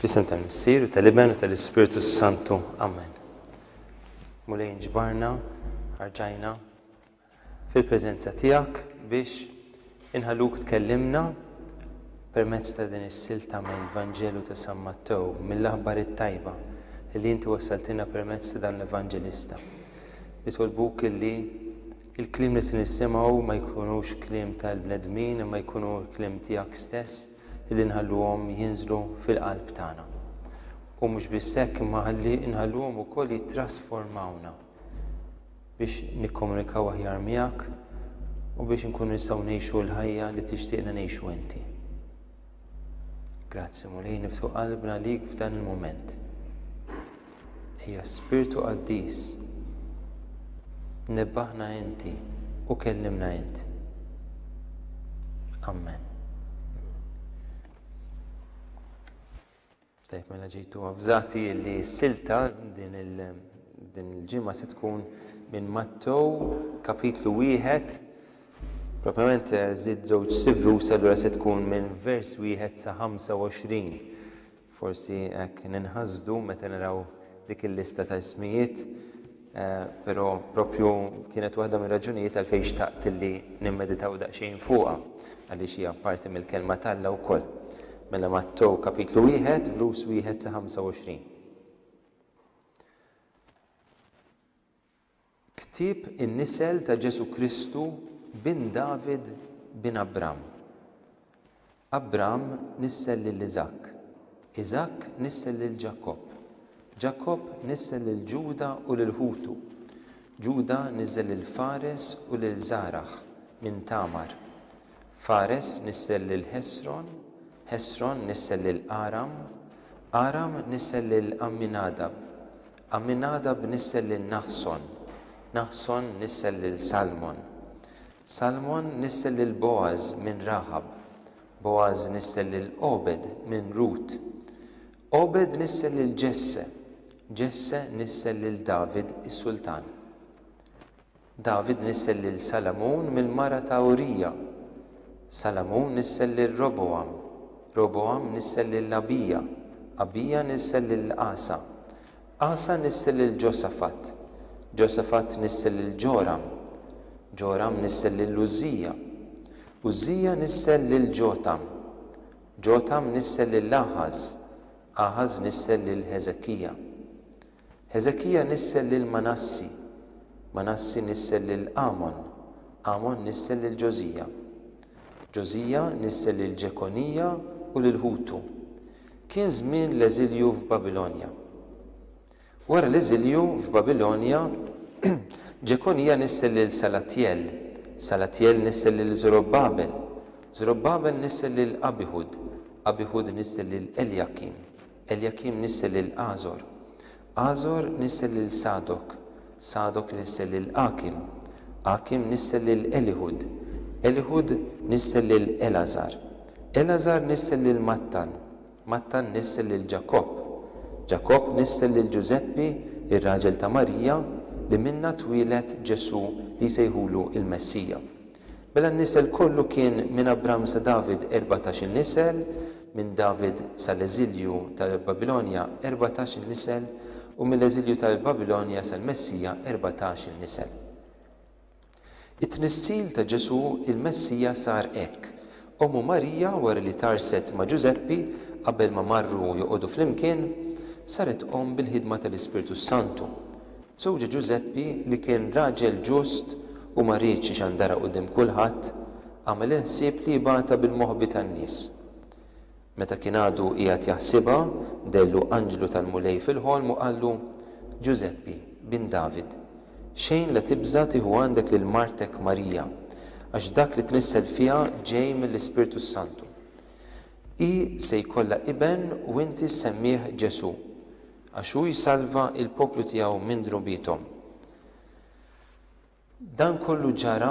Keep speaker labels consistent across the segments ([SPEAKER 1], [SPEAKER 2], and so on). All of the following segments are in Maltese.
[SPEAKER 1] Fl-isem tal-Missier u tal-Iben u tal-Ispiritu Santu. Amen. Mulej ġbarna, ħarġajna fil-preżenza tiegħek biex inħalluk tkellimna permezz ta' din is-silta mill-Vanġelu ta' San Mattew, mill-aħbar it-tajba li inti wasaltina permezz ta' dan l-Evanġelista. Nitolbuk illi il-kliem li se nisimgħu ma jkunux kliem tal-bnedmin, ma jkunu kliem tiegħek stess illi nħalluhom jinżlu fil-qalb tagħna. U mhux biss hekk imma ħalli nħalluhom ukoll jittrasformawna biex nikkomunikaw aħjar miegħek u biex inkunu nistgħu ngħixu l-ħajja li tixtieqna ngħixu inti. Grazzi Mulej, niftu qalbna lik f'dan il-mument. Ejja Spiritu Qaddis, nebbaħna inti u kellimna inti. Amen. Tajb, mela ġejtu avżati li s-silta din il-ġimma se tkun minn Mattew kapitlu 1, propjament żied żewġ sifrus, allura se tkun minn vers 1 sa 25. Forsi hekk ninħasdu meta naraw dik il-lista ta' ismijiet, però propju kienet waħda minn raġunijiet għalfejn xtaqt li nimmeditaw daqsxejn fuqha għaliex hija parti mill-kelma tagħna wkoll. Mela Mattew kapitlu 1, vers 1 sa 25. Ktieb in-nisel ta' Ġesu Kristu bin David bin Abram. Abram nissel lil Iżak. Iżak nissel lil Ġakob. Ġakob nissel lil Ġuda u lil Ħutu. Ġuda niżel lil Fares u lil Zaraħ minn Tamar. Fares nissel lil Hesron. Hesron nissel lil Aram. Aram nissel lil Amminadab. Amminadab nissel lil Naħson. Naħson nissel lil Salmon. Salmon nissel lil Boaz minn Rahab. Boaz nissel lil Obed minn Rut. Obed nissel lil Ġesse. Ġesse nissel lil David is-Sultan. David nissel lil Salamun mill-mara ta' Urija. Salamun nissel lil Roboam. Roboam nissel lil Abija. Abija nissel lil Asa. Asa nissel lil Ġosafat. Ġosafat nissel lil Ġoram. Ġoram nissel lil Uzzija. Uzzija nissel lil Ġotam. Ġotam nissel lil Aħaz. Aħaz nissel lil Heżekija. Heżekija nissel lil Manassi. Manassi nissel lil Amon. Amon nissel lil Ġożija. Ġożija nissel lil Ġekonija u lil Ħutu. Kien żmien l-eżilju f'Babilonja. Wara l-eżilju f'Babilonja, Ġekonija nissel lil Salatjel. Salatjel nissel lil Zorobbabel. Zorobbabel nissel lil Abihud. Abihud nissel lil Eljakim. Eljakim nissel lil Azor. Azor nissel lil Sadok. Sadok nissel lil Akim. Akim nissel lil Elihud. Elihud nissel lil Elazar. Elazar nissel lil Mattan. Mattan nissel lil Ġakob. Ġakob nissel lil Ġuseppi, ir-raġel ta' Marija, li minna twilet Ġesu li sejħulu il-Messija. Bella n-nisel kollu kien minn Abram sa David 14 nisel, minn David sal-eżilju tal-Babilonja 14 nisel u mill-eżilju tal-Babilonja sal-Messija 14 nisel. It-tnissil ta' Ġesu il-Messija sar hekk. Ommu Marija wara li tarset ma' Ġuseppi qabel ma marru joqogħdu flimkien, saret bil-ħidma tal-Ispiritu Santu. Żewġa Ġuseppi li kien raġel ġust u ma rridx ixandara quddiem kulħadd, għamel il-ħsieb li jibgħatha bil-moħbi tan-nies. Meta kien għadu qiegħed jaħsibha, dellu anġlu tal-mulej fil-ħolm u qallu: Ġuseppi bin David, xejn la tibża tieħu għandek lil martek Marija, għax dak li tnissel fiha ġej mill-Ispiritu Santu. I se jkollha iben u inti semmih Ġesu, għax hu jsalva il-poplu tiegħu minn drubietom. Dan kollu ġara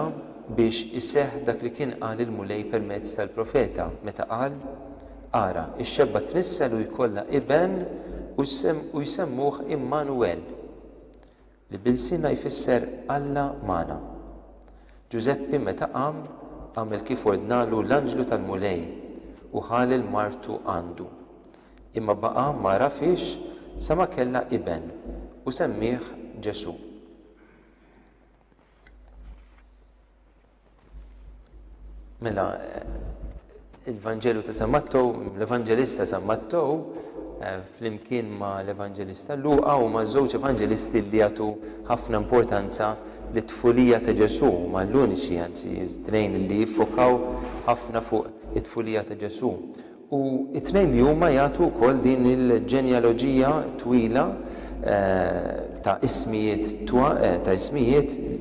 [SPEAKER 1] biex iseħħ dak li kien qal il-mulej permezz tal-profeta meta qal: Ara, ix-xebba tnissel u jkollha iben u jsemmuh Immanuel, li bil-sina jfisser Alla Mana. Ġuseppi meta qam għamel kif ordnalu l-anġlu tal-mulej u ħalel martu għandu. imma baqa ma rafix sa ma kellha iben u semmih Ġesu. Mela il-Vanġelu ta' San Mattew, l-Evanġelista San Mattew flimkien ma l-Evanġelista Luqa huma żewġ evanġelisti li jagħtu ħafna importanza lit-tfulija ta' Ġesu, ma l-uniċi anzi tnejn li jiffokaw ħafna fuq it-tfulija ta' Ġesu. U it-tnejn li huma jagħtu wkoll din il-ġenjaloġija twila ta' ismijiet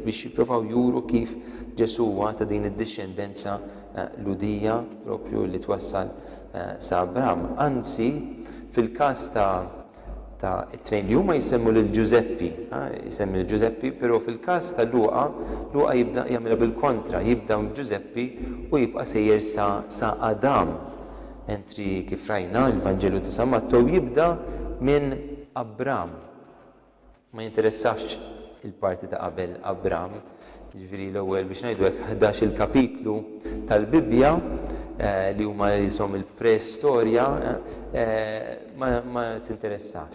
[SPEAKER 1] biex jippruvaw juru kif Ġesu huwa ta' din id-discendenza ludija propju li twassal sa' Abraham. Anzi, fil-każ ta' it-tnejn li huma jisemmu lil Giuseppi, jisemmi lil Giuseppi, però fil-każ ta' Luqa jibda jagħmilha bil-kontra, jibda Giuseppi u jibqa' sejjer sa' Adam. Mentri kif rajna l-Vanġelu ta' San Mattew jibda minn Abraham. Ma jinteressax il-parti ta' qabel Abraham. Ġifieri l-ewwel biex ngħidu hekk 11 il-kapitlu tal-Bibbja li huma jisom il-preistorja ma tinteressax.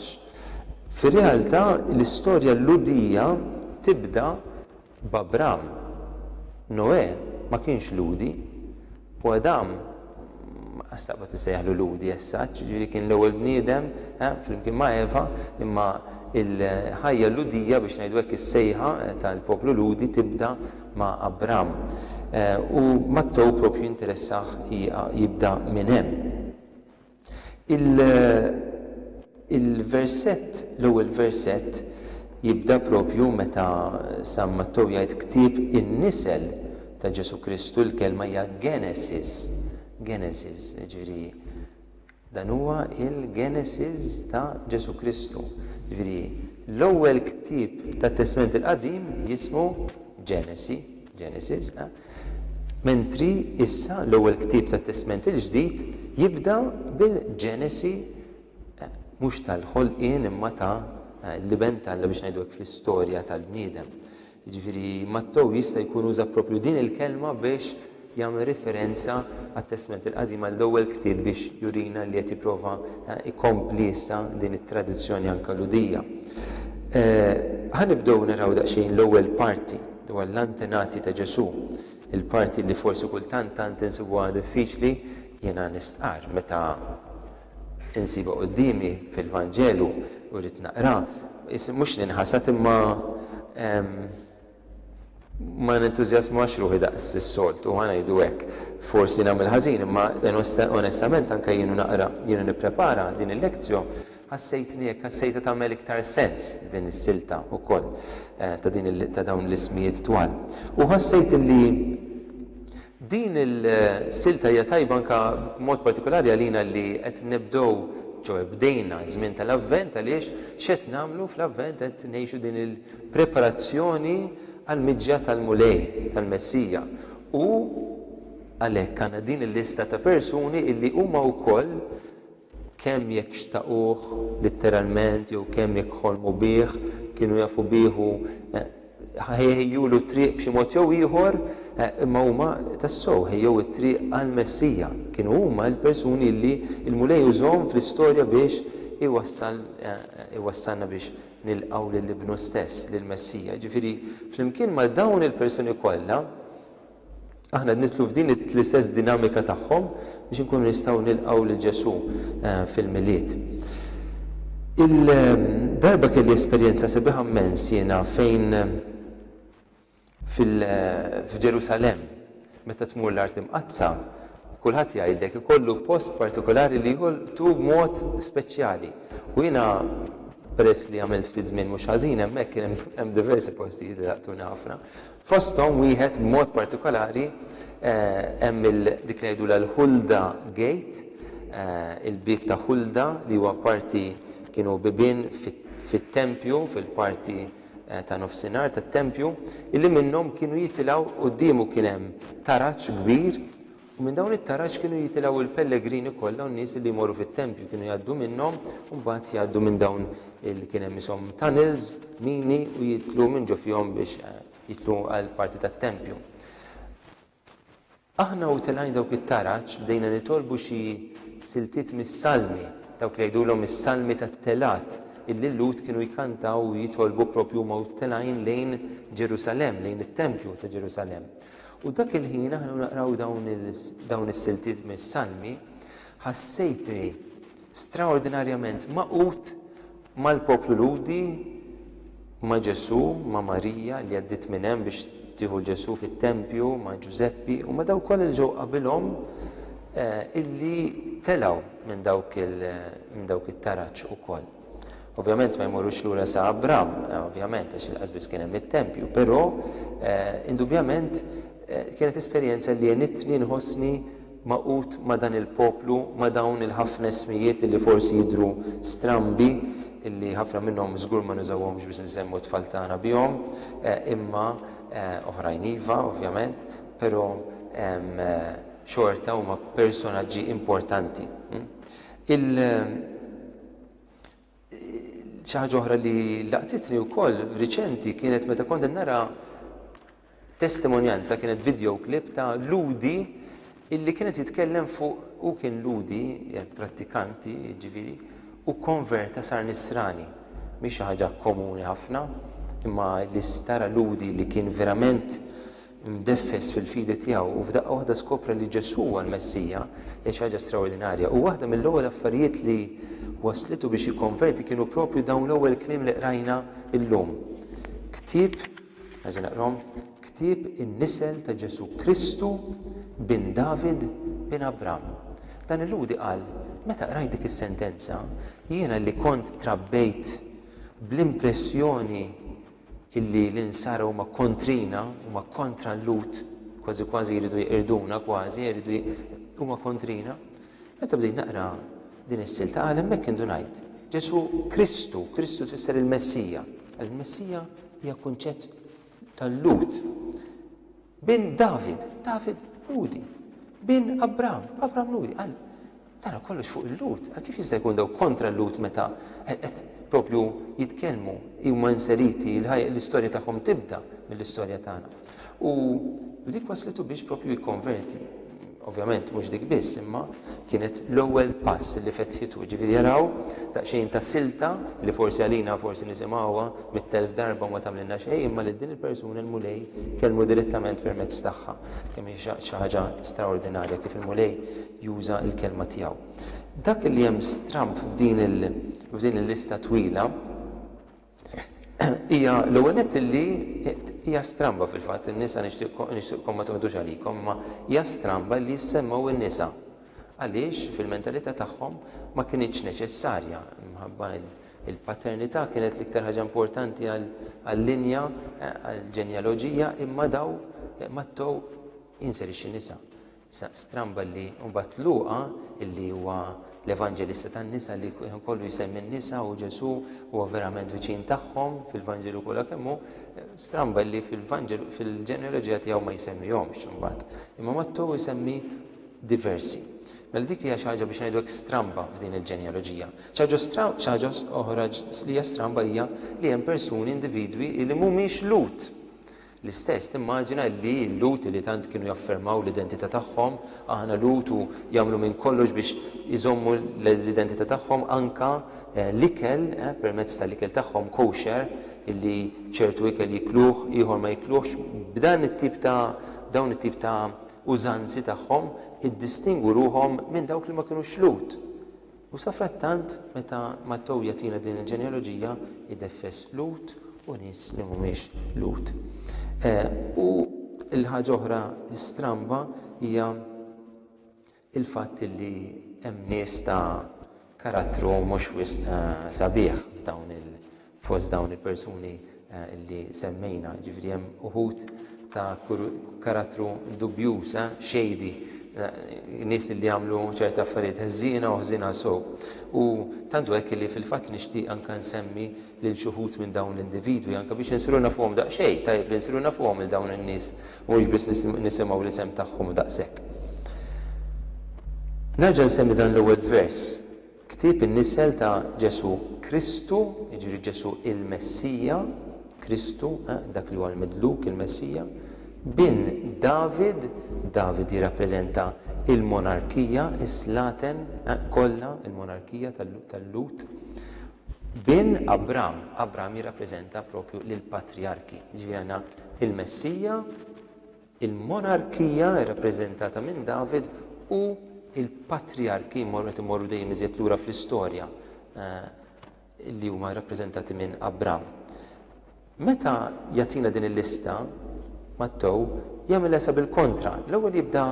[SPEAKER 1] Fir-realtà l-istorja ludija tibda b'Abraham. Noè ma kienx ludi u Adam astaqba tissejjaħlu ludi essaċ, ġifieri kien l-ewwel bniedem flimkien ma' Eva, imma il-ħajja ludija biex ngħidu hekk is-sejħa tal-poplu ludi tibda ma' Abraham. U Mattew propju interessaħ jibda minn hemm. Il-versett, l-ewwel versett jibda propju meta San Mattew jgħid ktieb in-nisel ta' Ġesu Kristu, l-kelma hija Genesis, ġifieri dan huwa il-Genesis ta' Ġesu Kristu. Ġifieri l-ewwel ktieb tat-Testament il-Qadim jismu Genesis, mentri issa l-ewwel ktieb tat-Testament il-Ġdid jibda bil-Ġenesi mhux tal-ħolqien imma ta' l-iben tal biex ngħidu hekk fl-istorja tal-bniedem. Ġifieri Mattew jista' jkun uża proprju din il-kelma biex jagħmel referenza għat-Testament il-Qadim għall-ewwel ktieb biex jurina li qed jipprova jkompli issa din it-tradizzjoni anke ludija. Ħanibdew naraw daqsxejn l-ewwel parti dwar l-antenati ta' Ġesu, il-parti li forsi kultant tant insibuha diffiċli jiena nistqar meta insiba qudiemi fil-Vanġelu u rrid naqra, mhux ninħasad imma ma nentużjasmax ruħi daqs is-soltu ħana ngħidu hekk. Forsi nagħmel ħażin, imma onestament anke jienu nipprepara din il-lezzjon ħassejtha tagħmel iktar sens din is-silta wkoll ta' dawn l-ismijiet twal. U ħassejt li din il-silta hija tajba anke b'mod partikolari għalina li qed nibdew bdejna żmien tal-Avvent għaliex x'qed nagħmlu fl-Avvent qed ngħixu din il-preparazzjoni għal-miġġa tal-mulej tal-Messija. U għalhekk għandna din il-lista ta' persuni illi huma wkoll kemm jekk xtaquh litteralment jew kemm jekk ħolmu bih, kienu jafu bieħu ħejjulu triq b'xi mod jew ieħor, imma huma tassew ħejjew it-triq għall-Messija. Kienu huma l-persuni li l-mulej użhom fl-istorja biex iwassalna biex nilqgħu lill-Ibnu stess, lill-Messija. Ġifieri flimkien ma' dawn il-persuni kollha aħna nitlu f'din l-istess dinamika tagħhom biex inkunu nistgħu nilqgħu lil Ġesu fil-miliet. Il-darba kelli esperjenza sabiħa immens jiena fejn f'Ġerusalem meta tmur l-Art Imqazza, kulħadd jgħidlek ikollu post partikolari li jkollu b'mod speċjali. U jiena peress li għamilt ftit żmien mhux ħażin hemmhekk kien hemm diversi postijiet li laqtuni ħafna. Fosthom wieħed b'mod partikolari hemm dik li ngħidula l-Hulda Gate, il-bib ta' Hulda li huwa parti kienu bibien fit-tempju, fil-parti ta' nofsinhar tat-tempju, illi minnhom kienu jitilgħu qudiemu kien hemm taraġġ kbir u minn dawn it-taraġġ kienu jitilgħu il-pellegrini kollha u n-nies li jmorru fit-tempju kienu jgħaddu minnhom u mbagħad jgħaddu minn dawn li kien hemm ishom tunnels, mini u jitlu minn ġo fihom biex jitlu għal parti tat-tempju. Aħna u telgħin dawk it-taraġġ bdejna nitolbu xi siltiet mis-salmi dawk li jgħidulhom is-salmi tat-telat illi l-lut kienu jkantaw u jitolbu propju ma' telajn lejn Ġerusalem, lejn it-Tempju ta' Ġerusalem. U dak il-ħin aħna naqraw dawn is-siltiet mis-salmi, ħassejtni straordinarjament maqut mal-poplu ludi, ma' Ġesu, ma' Marija li għaddit minn hemm biex tieħu l-Ġesu fit-Tempju, ma' Ġuseppi u ma' dawk kollha li ġew qabilhom illi telaw minn dawk it-taraġġ ukoll. Ovvjament ma jmorrux lura sa' Abram, ovvjament għax il-qasbis kien hemm it-Tempju, però indubjament kienet esperjenza li jenitni nħossni maqut ma' dan il-poplu, ma' dawn il-ħafna ismijiet li forsi jidhru strambi, illi ħafna minnhom żgur ma nużawhomx biex nsemmu t-tfal tagħna bihom, imma oħrajn iva, ovvjament, però xorta huma personaġġi importanti. Xi ħaġa oħra li laqtitni wkoll riċenti kienet meta kont nara testimonjanza, kienet video klip ta' ludi illi kienet jitkellem fuq u kien ludi, prattikanti, ġifieri, u konverta sar nisrani. Mhix xi ħaġa komuni ħafna, imma li stara ludi li kien verament mdeffes fil-fidi tiegħu u f'daqqa waħda skopra li Ġesu huwa l-Messija, hija xi ħaġa straordinarja. U waħda mill-ewwel affarijiet li waslitu biex jikkonverti kienu propju dawn l-ewwel kliem li qrajna llum. Ktieb, ħaġa naqrom, ktieb in-nisel ta' Ġesu Kristu bin David bin Abram. Dan il-ludi qal, meta qrajt dik is-sentenza, jiena li kont trabbejt bl-impressjoni illi l-insara huma kontrina, huma kontra l-lut, kważi kważi jridu jiqirduna, kważi jridu huma kontrina. Meta bdejt naqra din is-silta qal hemmhekk indunajt. Ġesu Kristu, Kristu tfisser il-Messija. Il-Messija hija kunċett tal-lut. Bin David, David ludi. Bin Abram, Abram ludi. Qal tara kollox fuq il-lut. Għal kif jista' jkun daw kontra l-lut meta qed propju jitkellmu huma inseriti l-istorja tagħhom tibda mill-istorja tagħna. U dik waslitu biex propju jikkonverti. Ovvjament mhux dik biss, imma kienet l-ewwel pass li fetħitu. Ġifieri jaraw daqsxejn ta' silta li forsi għalina forsi nisimgħuha mit-telf darba ma tagħmlilna xejn, imma lil din il-persuna l-mulej kellmu direttament permezz tagħha. Kemm hija xi ħaġa straordinarja kif il-mulej juża l-kelma tiegħu. Dak li hemm stramp f'din il-lista twila hija l-ewwel nett li hija stramba fil-fatt, in-nisa nixtieqkom ma toħdux għalikom, ma hija stramba li jsemmaw in-nisa. Għaliex fil-mentalità tagħhom ma kienitx neċessarja, minħabba il-paternità kienet l-iktar ħaġa importanti għall-linja, għall-ġenjaloġija, imma daw mattow jinserix in-nisa. Stramba li mbagħad Luqa illi huwa l-evanġelista tan-nisa li kollu jsemmi n-nisa u Ġesu huwa verament viċin tagħhom fil-Vanġelu kollha kemm hu, stramba li fil-ġenealoġija tiegħu ma jsemmihomx imbagħad. Imma Mattew jsemmi diversi. Mela dik hija xi ħaġa biex ngħidu hekk stramba f'din il-ġenealoġija. Xi ħaġa oħra li hija stramba hija li hemm persuni, individwi li mhumiex Lut. L-istess timmaġina li l-Lut li tant kienu jaffermaw l-identità tagħhom, aħna Lut u jagħmlu minn kollox biex iżommu l-identità tagħhom anka l-ikel permezz tal-ikel tagħhom kosher illi ċertu ikel jikluh, ieħor ma jikluhx, b'dan dawn it-tip ta' użanzi tagħhom iddistingwu ruhom minn dawk li ma kinux Lut. U sa frattant meta Mattew jagħtina din il-ġenealoġija ideffes Lut u nies li mhumiex Lut. U l-ħaġa oħra stramba hija il-fatt li hemm nies ta' karattru mhux wisq sabiħ fost dawn il-persuni li semmejna, ġifieri hemm uħud ta' karattru dubjuż, shady, nies li jagħmlu ċerti affarijiet ħżiena u ħżiena sew. U tantu hekk li fil-fatt nixtieq anke nsemmi lil xi wħud minn dawn l-individwi anke biex insiru nafuhom daqsxejn, tajjeb li nsiru nafuhom il dawn in-nies mhux biss nisimgħu l-isem tagħhom daqshekk. Nerġa' nsemmi dan l-ewwel vers. Ktieb in-nisel ta' Ġesu Kristu, jiġri Ġesu il-Messija, Kristu, dak li huwa l-Midluk il-Messija, bin David, David jirrappreżenta il-monarkija, is-slaten kollha, il-monarkija tal-Lut. Bin Abram, Abram jirrappreżenta propju lill-patriarki, ġifieri il-Messija, il-monarkija irrappreżentata minn David u il-patriarki imorru dejjem iżjed lura fl-istorja li huma rappreżentati minn Abram. Meta jagħtina din il-lista Mattew jagħmilha sa bil-kontra. L-ewwel jibda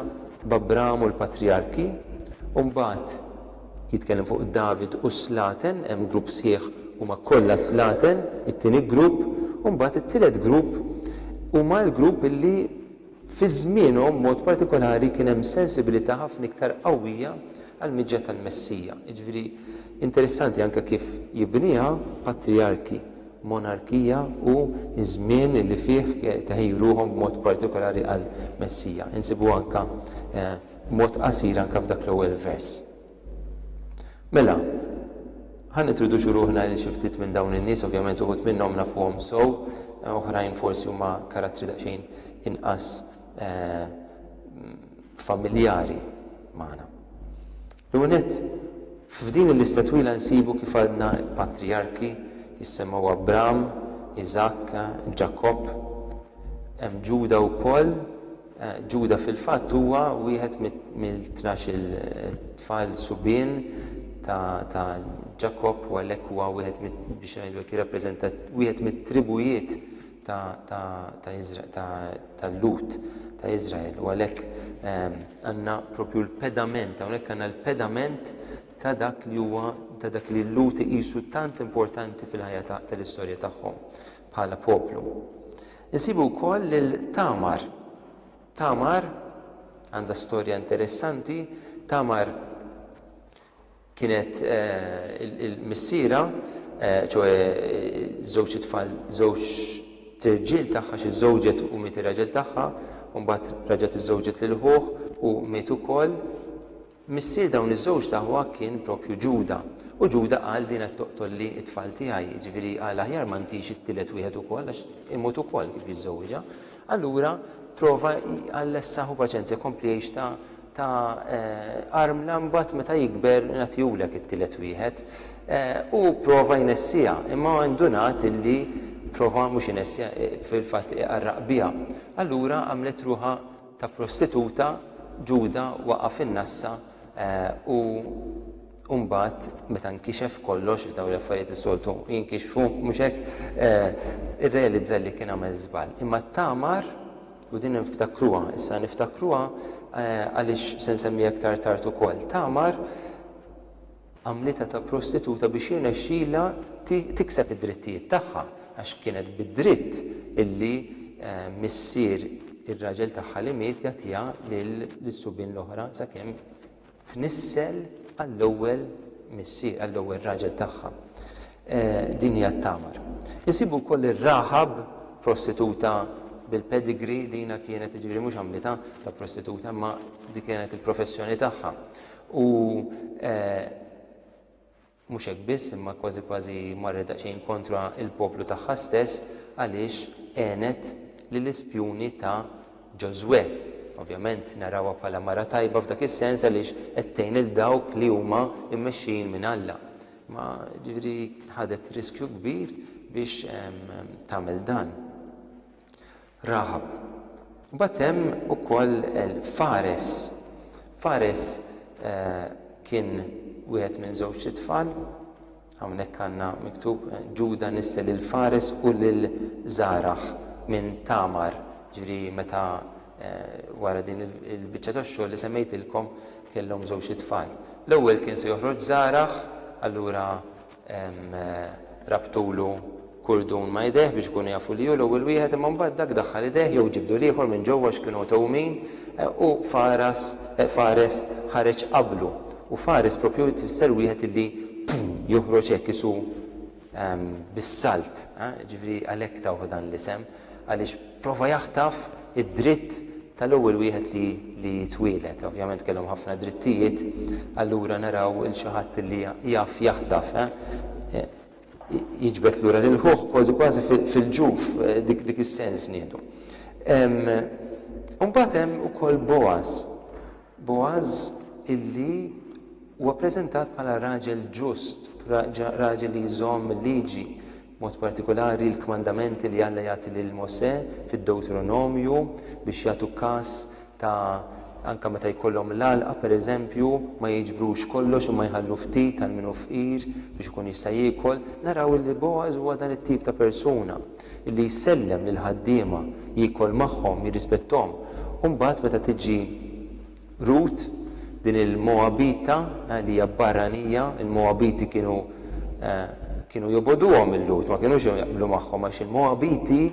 [SPEAKER 1] b'Abram u l-patriarki, u mbagħad jitkellem fuq David u Slaten, hemm grupp sħiħ huma kollha Slaten, it-tieni grupp, u mbagħad it-tielet grupp huma l-grupp illi fi żmienhom mod partikolari kien hemm sensibilità ħafna iktar qawwija għal miġġa tal-Messija. Jiġifieri interessanti anke kif jibniha patriarki, monarkija u żmien li fih teħejruhom b'mod partikolari għal Messija. Insibu anke mod qasir anke f'dak l-ewwel vers. Mela, ħan nitroduċu ruħna li xi ftit minn dawn in-nies, ovvjament uħud minnhom nafuhom sew, oħrajn forsi huma karattri daqsxejn inqas familjari magħna. L-unet, f'din il-lista twila nsibu kif għadna patriarki jissemmaw Abram, Isaac, Jacob, hemm Ġuda wkoll. Ġuda fil-fatt huwa wieħed mill-12 il-tfal subien ta' Jacob, u għalhekk huwa wieħed biex ngħidlek jirrappreżenta wieħed mit-tribujiet tal-Lut ta' Iżrael, u għalhekk għandna propju l-pedament, hawnhekk għandna l-pedament ta' dak li l-Lut iqisu tant importanti fil-ħajja tal-istorja tagħhom bħala poplu. Insibu wkoll lil Tamar. Tamar għandha storja interessanti. Tamar kienet il-missiera, ċoe żewġ tfal, żewġ tirġiel tagħha, xi żewġet u miet ir-raġel tagħha, u mbagħad raġet iż-żewġet lil ħuh u miet ukoll. Missier dawn iż-żewġ tagħha kien propju Ġuda, u Ġuda qal din qed toqtolli t-tfal tiegħi, ġifieri qal aħjar ma ntix it-tielet wieħed ukoll għax imut ukoll kif jiżżewġa. Allura prova għall-essaħu paċenzja kompli jgħix ta' armla mbagħad meta jikber nagħtihulek it-tielet wieħed, u prova jnessija, imma indunat illi prova mhux inessija fil-fatt iqarraq biha. Allura għamlet ruħha ta' prostituta. Ġuda waqaf in-nassa u mbagħad meta nkixef kollox dawn l-affarijiet is-soltu jinkixfu mhux hekk irrealizza li kien għamel żball. Imma Tamar, u din niftakruha, issa niftakruha għaliex se nsemmiha aktar tard ukoll. Tamar għamlitha ta' prostituta biex jirnexxielha tikseb id-drittijiet tagħha, għax kienet bid-dritt illi missier ir-raġel tagħha li miet jagħtiha lis-subien l-oħra sakemm tnissel għall-ewwel missier, għall-ewwel raġel tagħha. Din hija Tamar. Insibu wkoll ir-Raħab, prostituta bil-pedigree, dina kienet ġifieri mhux għamlitha ta' prostituta, ma di kienet il-professjoni tagħha. U mhux hekk biss, imma kważi marret daqsxejn kontra il-poplu tagħha stess għaliex għenet lill-ispjuni ta' Ġożwe. Ovvjament narawha bħala mara tajba f'dak is-sens għaliex qed tgħin il dawk li huma mmexxijin minn Alla. Ma ġifieri ħadet riskju kbir biex tagħmel dan. Raħab. Mbagħad hemm ukoll Fares. Fares kien wieħed minn żewġ tfal. Hawnhekk għandna miktub Ġuda nissel lil Fares u lil Żaraħ minn Tamar. Ġifieri meta wara din il-biċċa tax-xogħol li semmejtilkom kellhom żewġ tfal. L-ewwel kien se joħroġ Żaraħ, allura rabtulu kurdun ma' jdeh biex ikunu jafu li hu l-ewwel wieħed, imma mbagħad dak daħħal ideh jew ġibdu ieħor minn ġewwa x'kienu tewmin, u Fares ħareġ qablu. U Fares propju tifisser wieħed illi joħroġ hekk isu bis-salt, ġifieri għalhekk tawħu dan l-isem, għaliex prova jaħtaf id-dritt tal-ewwel wieħed li twieled. Ovvjament kellhom ħafna drittijiet, allura naraw il xi ħadd li jaf jaħtaf, jiġbed lura lil ħuħ kważi fil-ġuf dik is-sens nieħdu. Mbagħad hemm ukoll Boaz. Boaz illi huwa ppreżentat bħala raġel ġust, raġel li jżomm il-liġi, mod partikolari l-kmandamenti li Alla jagħti lil Mosè fid-Deuteronomju biex jagħtu każ ta' anke meta jkollhom l-għalqa pereżempju ma jiġbrux kollox u ma jħallu ftit għal minnu fqir biex ikun jista' jiekol. Naraw li Boaz huwa dan it-tip ta' persuna illi jsellem lil ħaddiema jiekol magħhom, jirrispetthom. U mbagħad meta tiġi Rut din il-Moabita li hija barranija, il-Moabiti kienu joboduhom il-Lut, ma kienux jaqblu magħhom għax il-Moabiti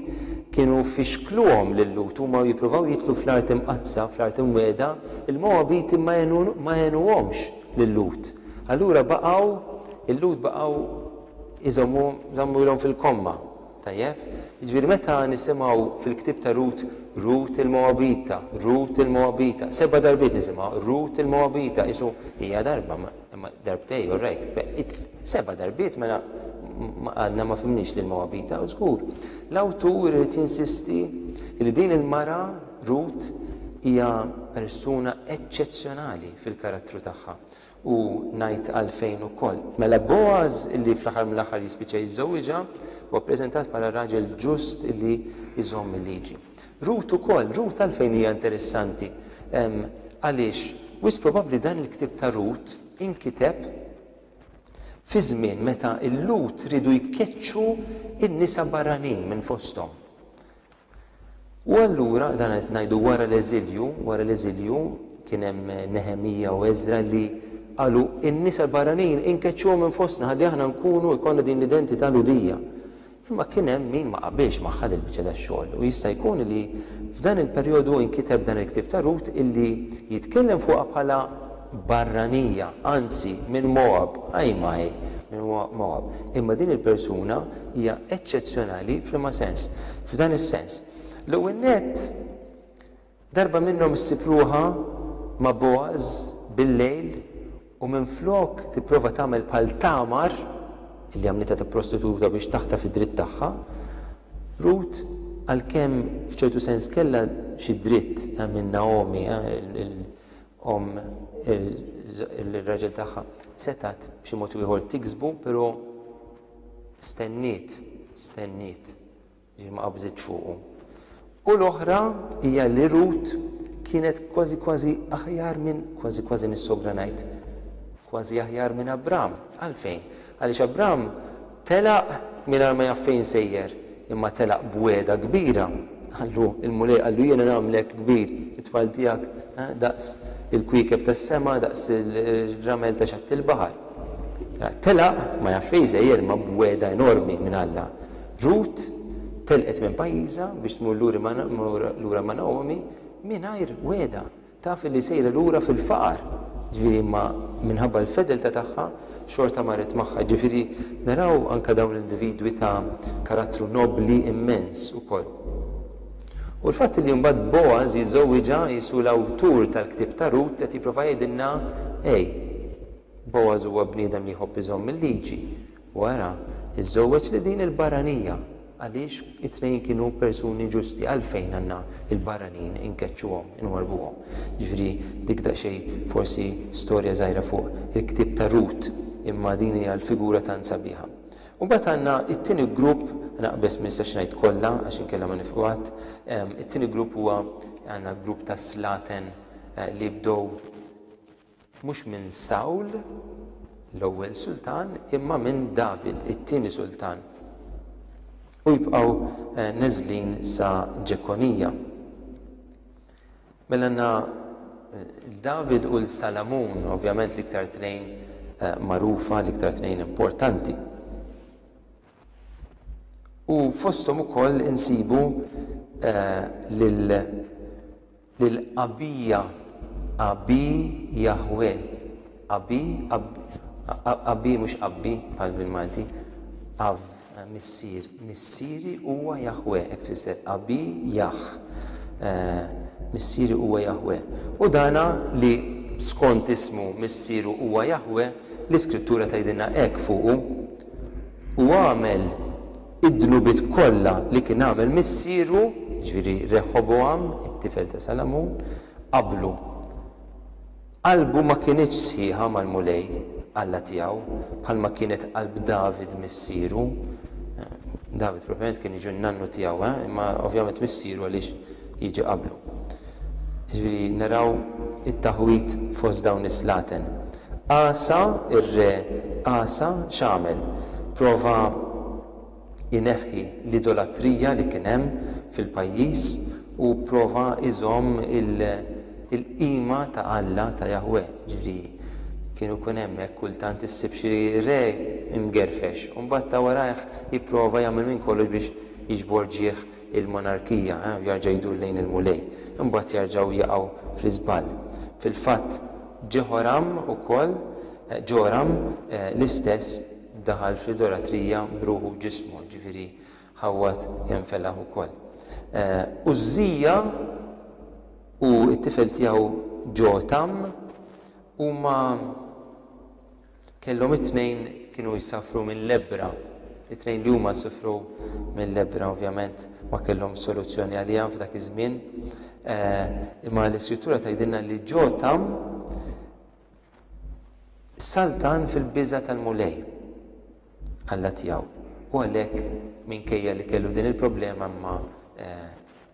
[SPEAKER 1] kienu fixkluhom lil-Lut huma jippruvaw jitlu fl-art imqazza, fl-art imweda, il-Moabiti ma jenuhomx lil-Lut. Allura il-Lut baqgħu żammulhom fil-komma. Tajjeb? Jiġifieri meta nisimgħu fil-ktieb ta' Rut il-Moabita, Rut il-Moabita, 7 darbiet nisimgħu Rut il-Moabita, isu hija darba ma darbtej, all right. 7 darbiet mela għadna ma fimniex lill-Moabita, u żgur. L-awtur irid jinsisti li din il-mara Rut hija persuna eċċezzjonali fil-karattru tagħha u ngħid għalfejn ukoll. Mela Boaz illi fl-aħħar mill-aħħar jispiċċa jiżżewwiġha huwa ppreżentat bħala raġel ġust illi jżomm il-liġi. Rut ukoll, Rut għalfejn hija interessanti. Għaliex wis probabbli dan il-ktieb ta' Rut inkiteb fi żmien meta l-Lut ridu jkeċċu in-nisa barranin minn fosthom. U allura dan qed ngħidu wara l-eżilju kien hemm Neħemija u Eżra li qalu in-nisa barranin inkeċċuhom minn fostna ħalli aħna nkunu jkollna din l-identità ludija. Imma kien hemm min ma qabilx ma' ħad il-biċċa tax-xogħol u jista' jkun li f'dan il-perjodu inkiteb dan il-ktieb ta' Rut illi jitkellem fuqha bħala barranija, anzi minn Moab, minn Moab. Imma din il-persuna hija eċċezzjonali f'liema sens. F'dan is-sens. L-ewwel nett darba minnhom issipruha ma' Boaz bil-lejl u minflok tipprova tagħmel bħal Tamar illi għamlitha ta' prostituta biex taħta fid-dritt tagħha. Rut għalkemm f'ċertu sens kellha xi dritt minn Naomi, il-raġel tagħha setat b'xi mod ieħor tiksbu, però stenniet, ma qabżitx fuqu. U l-oħra hija li Rut kienet kważi aħjar minn kważi nis-sogra ngħid, kważi aħjar minn Abram. Għalfejn? Għaliex Abram telaq mingħajr ma jaf fejn sejjer, imma telaq bweda kbira. Il-mulej qallu jiena nagħmlek kbir, it-tfal tiegħek daqs il-kwiekeb tas-sema, daqs il-ramel ta' xatt il-baħar. Telaq ma jaf fejn sejjer ma bweda enormi minn Alla. Rut telqet minn pajjiżha biex tmur lura ma' Naomi mingħajr weda. Taf li sejra lura fil-faqar. Ġifieri ma minħabba l-fedelta tagħha xorta marret magħha. Ġifieri naraw anke dawn l-individwi ta' karattru nobli immens ukoll. U l-fatt li mbagħad Boaz jiżżewwiġha jisu l-awtur tal-ktieb ta' Rut qed jipprova jgħidilna Boaz huwa bniedem li jħobb iżomm il-liġi. Wara iżżewweġ li din il-barranija għaliex it-tnejn kienu persuni ġusti għalfejn għandna il-barranin inkeċċuhom, inwarbuhom. Ġifieri dik daqsxejn forsi storja żgħira fuq il-ktieb ta' Rut imma din hija l-figura tant sabiħa. U mbagħad għandna it-tieni grupp, naqbes ma nistax ngħid kollha għax inkella ma nifqgħat, it-tieni grupp huwa għandna grupp ta' slaten li bdew mhux minn Sawl l-ewwel sultan imma minn David, it-tieni sultan. U jibqgħu neżlin sa Ġekonija. Mela għandna David u l-Salamun, ovvjament l-iktar tnejn magħrufa, l-iktar tnejn importanti. U fosthom ukoll insibu lil-Abija, Abi Jahwe. Abi mhux Abbi bħal bil-Malti. Av, missieri huwa Jahwe, hekk tfisser Abi Jah, missieri huwa Jahwe. U dana li skont ismu missieru huwa Jahwe, l-Iskrittura tgħidilna hekk fuqu u għamel id-dnubit kollha li kien għamel missieru ġifieri Rehoboam, it-tifel ta' Salamun, qablu. Qalbu ma kienx sħiħa mal-mulej Alla tiegħu bħalma kienet qalb David missieru. David probabbilment kien jiġu n-nannu tiegħu, imma ovvjament missieru għaliex jiġi qablu. Ġifieri naraw it-taħwit fost dawn is-slaten. Asa, ir-re Asa x'għamel? Prova ineħħi l-idolatrija li kien hemm fil-pajjiż u prova iżomm il-qima ta' Alla ta' Jahwe. Ġifieri kienu kun hemmhekk kultant issib xi re imgerfex u mbagħad ta' warajh jipprova jagħmel minn kollox biex jiġbor ġieħ il-monarkija, jarġa' jdur lejn il-mulej. Imbagħad jerġgħu jaqgħu fl-iżball. Fil-fatt Ġoram l-istess daħal fl-idolatrija bruħu ġismu, ġifieri ħawat kemm fellaħ ukoll. Użżija u t-tifel tiegħu Ġotam huma kellhom it-tnejn kienu jsafru minn lebbra. It-tnejn li huma sifru minn lebbra ovvjament ma kellhom soluzzjoni għaliha f'dak iż-żmien. Imma l-Iskrittura tgħidilna li Ġotam saltan fil-biża' tal-mulej Alla tiegħu. U għalhekk minkejja li kellu din il-problema imma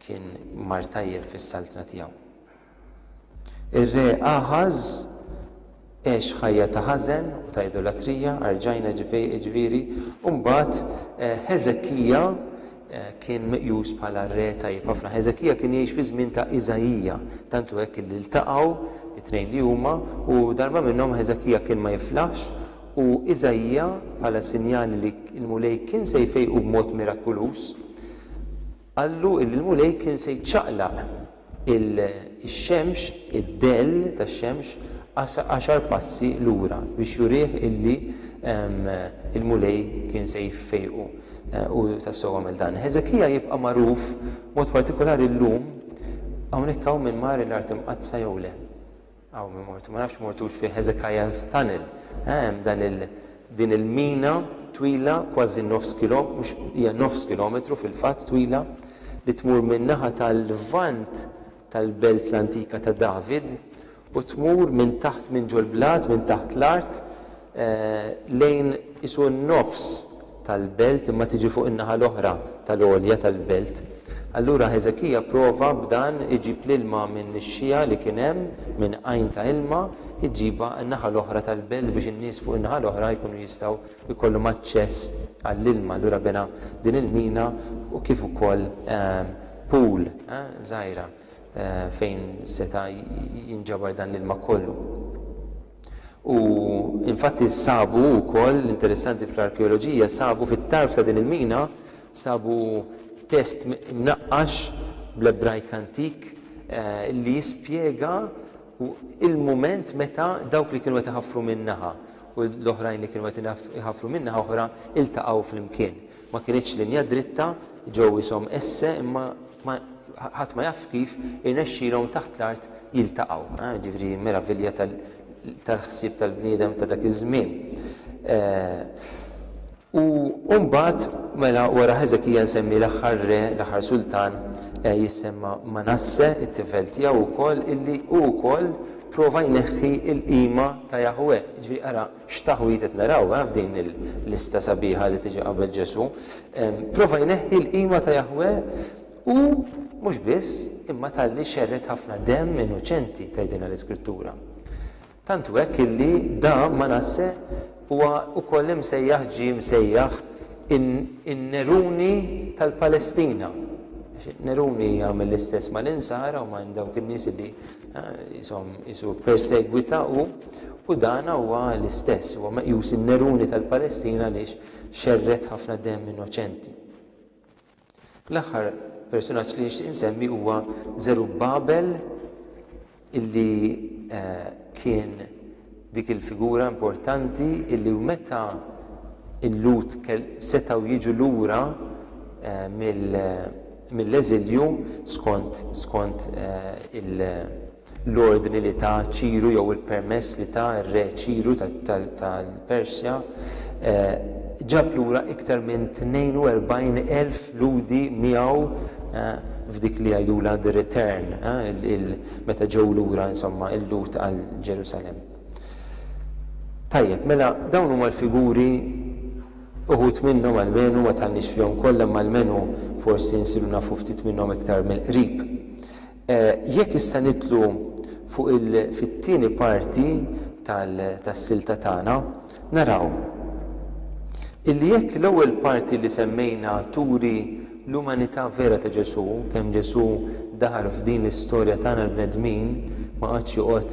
[SPEAKER 1] kien mar tajjeb fis-saltna tiegħu. Ir-re Aħaz għex ħajja ta' ħażen u ta' idolatrija, arġajna ġifieri, u mbagħad Heżekija kien meqjus bħala re tajjeb ħafna. Heżekija kien jgħix fi żmien ta' Iżajija, tantu hekk li ltaqgħu it-tnejn li huma u darba minnhom Heżekija kien ma jiflaħx u Iżajija bħala sinjali li l-mulej kien se jfejqu b'mod mirakulus, qallu li l-mulej kien se jċaqlaq il-xemx, id-dell tax-xemx 10 passi lura biex jurih illi il-mulej kien se jiffejqu u tassew għamel dan. Heżekija jibqa' magħruf mod partikolari llum hawnhekk hawn minn mar l-art imqazza jew le. Aw minn mortu, ma nafx mortux fi Heżekja's Tunnel. Din il-mina twila kważi mhux hija nofs kilometru fil-fatt twila li tmur min-naħa tal-lvant tal-belt l-antika ta' David u tmur minn taħt minn ġolblat, minn taħt l-art lejn isu n-nofs tal-belt imma tiġi fuq in-naħa l-oħra tal-għolja tal-belt. Allura Heżekija prova b'dan iġib l-ilma minn ix-xija li kien hemm minn għajn ta' ilma iġiba n-naħa l-oħra tal-belt biex in-nies fuq in-naħa l-oħra jkunu jistgħu jkollhom aċċess għall-ilma. Allura bena din il-mina u kif ukoll pool żgħira fejn seta' jinġabar dan l-ilma kollu. U infatti sabu wkoll interessanti fl-arkeoloġija sabu fit-tarf ta' din il-mina sabu test mnaqqax bl-Ebrajk antik li jispjega il-mument meta dawk li kienu qed iħaffru min-naħa u l-oħrajn li kienu qed iħaffru min-naħa oħra iltaqgħu flimkien. Ma kienx linja dritta ġew ishom esse imma ħadd ma jaf kif irnexxielhom taħt l-art jiltaqgħu. Ġifieri meravilja tal-ħsieb tal-bniedem ta' dak iż-żmien. U mbagħad mela wara Heżekija nsemmi l-aħħar re, l-aħħar sultan jissemma Manasse, it-tifel tiegħu wkoll illi hu wkoll prova jneħħi l-qima ta' Jahwe. Ġifieri ara x'taħwit qed naraw f'din il-lista sabiħa li tiġi qabel Ġesu. Prova jneħħi l-qima ta' Jahwe u mhux biss imma talli xerret ħafna demm innoċenti tgħidilna l-Iskrittura. Tantu hekk illi da Manasse huwa wkoll msejjaħ in-Neruni tal-Palestina. Neruni jagħmel l-istess mal-insara u ma' dawk in-nies li jisu persegwita u dan huwa l-istess, huwa meqjus in-Neruni tal-Palestina għaliex xerret ħafna demm innoċenti. L-aħħar personaġġ li nixtieq insemmi huwa Zerubbabel illi kien dik il-figura importanti illi meta il-Lut setgħu jiġu lura mill-eżilju skont l-ordni li ta' Ċiru jew il-permess li ta' r-re Ċiru tal-Persja ġab lura iktar minn 42,000 ludi miegħu f'dik li għajdula the return, meta ġew lura insomma il-lut għal Ġerusalem. Tajjeb, mela dawn huma l-figuri uħut minnhom almenu ma tgħandniex fihom kollha almenu forsi nsiru nafu ftit minnhom iktar mill-qrib. Jekk issa nitlu fuq fit-tieni parti tas-silta tagħna naraw illi jekk l-ewwel parti li semmejna turi l-umanità vera ta' Ġesu, kemm Ġesu daħar f'din l-istorja tagħna l-bnedmin ma qadx joqgħod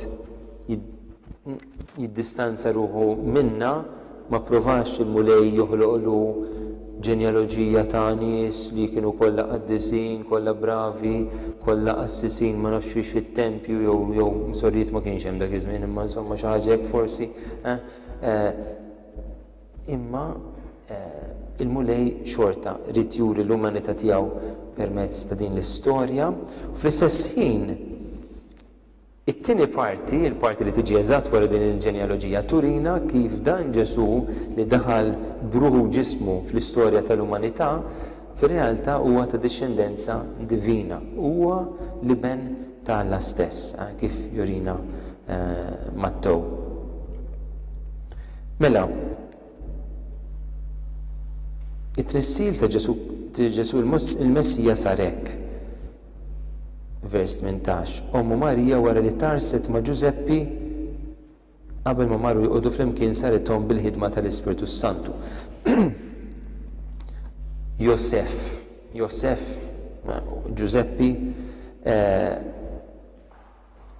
[SPEAKER 1] jiddistanza ruħu minna, ma provax il-mulej joħloqlu ġenjaloġija ta' nies li kienu kollha qaddisin, kollha bravi, kollha qassisin ma nafx fiex fit-tempju jew sorriet ma kienx hemm dak iż-żmien imma insomma xi ħaġa hekk forsi. Imma il-mulej xorta rid juri l-umanità tiegħu permezz ta' din l-istorja. Fl-istess ħin it-tieni parti, il-parti li tiġi eżatt wara din il-ġenjaloġija, turina kif dan Ġesu li daħal bruħu ġismu fl-istorja tal-umanità fir-realtà huwa ta' discendenza divina, huwa liben ta' Alla stess, kif jurina Mattew. Mela, it-tnessil ta' Ġesu il-Messija sar hekk. Vers 18. Ommu Marija wara li tarset ma' Ġuseppi qabel ma marru jqogħdu flimkien sarethom bil-ħidma tal-Ispiritu Santu. Josef, Ġuseppi,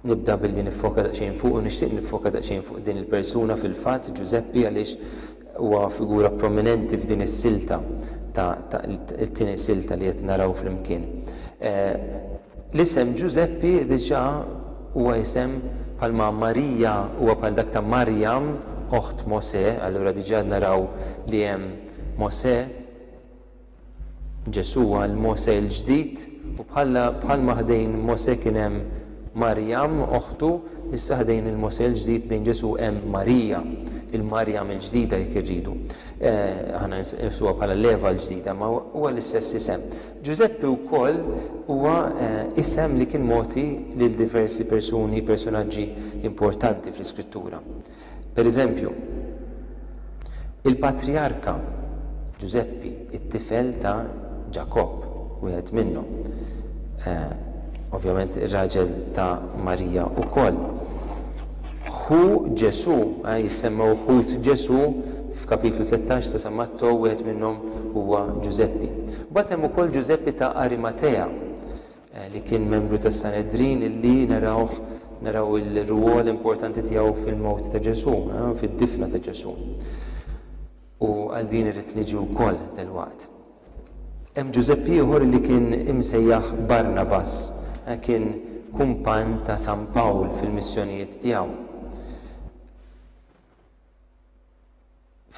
[SPEAKER 1] nibda billi nifoka daqsxejn fuq u nixtieq nifoka daqsxejn fuq din il-persuna fil-fatt Ġuseppi għaliex huwa figura prominenti f'din is-silta it-tieni silta li qed naraw flimkien. L-isem Ġuseppi diġà huwa isem bħalma Marija huwa bħal dak ta' Marjam oħt Mosè, allura diġà naraw li hemm Mosè, Ġesu huwa l-Mosè l-ġdid u bħalma ħdejn Mosè kien hemm Marjam oħtu, issa ħdejn il-Mosè l-ġdid bejn Ġesu hemm Marija, il-Marjam il-ġdida jekk irridu. Aħna nsuha bħala leva l-ġdida, ma huwa l-istess isem. Ġuseppi wkoll huwa isem li kien mogħti lil diversi personaġġi importanti fl-Iskrittura. Pereżempju, il-Patriarka Ġuseppi, it-tifel ta' Ġakobb, wieħed minnhom. Ovvjament ir-raġel ta' Marija wkoll. Ħu Ġesu, jissemmaw ħut Ġesu f'kapitlu 13 ta' San Mattew wieħed minnhom huwa Ġuseppi. Mbagħad hemm ukoll Ġuseppi ta' Arimatea li kien membru tas-Sanedrin illi naraw il-rwol importanti tiegħu fil-mewt ta' Ġesu, fid-difna ta' Ġesu. U għal din irid niġi wkoll dalwaqt. Hemm Ġuseppi ieħor li kien imsejjaħ Barnabas, kien kumpan ta' San Pawl fil-missjonijiet tiegħu.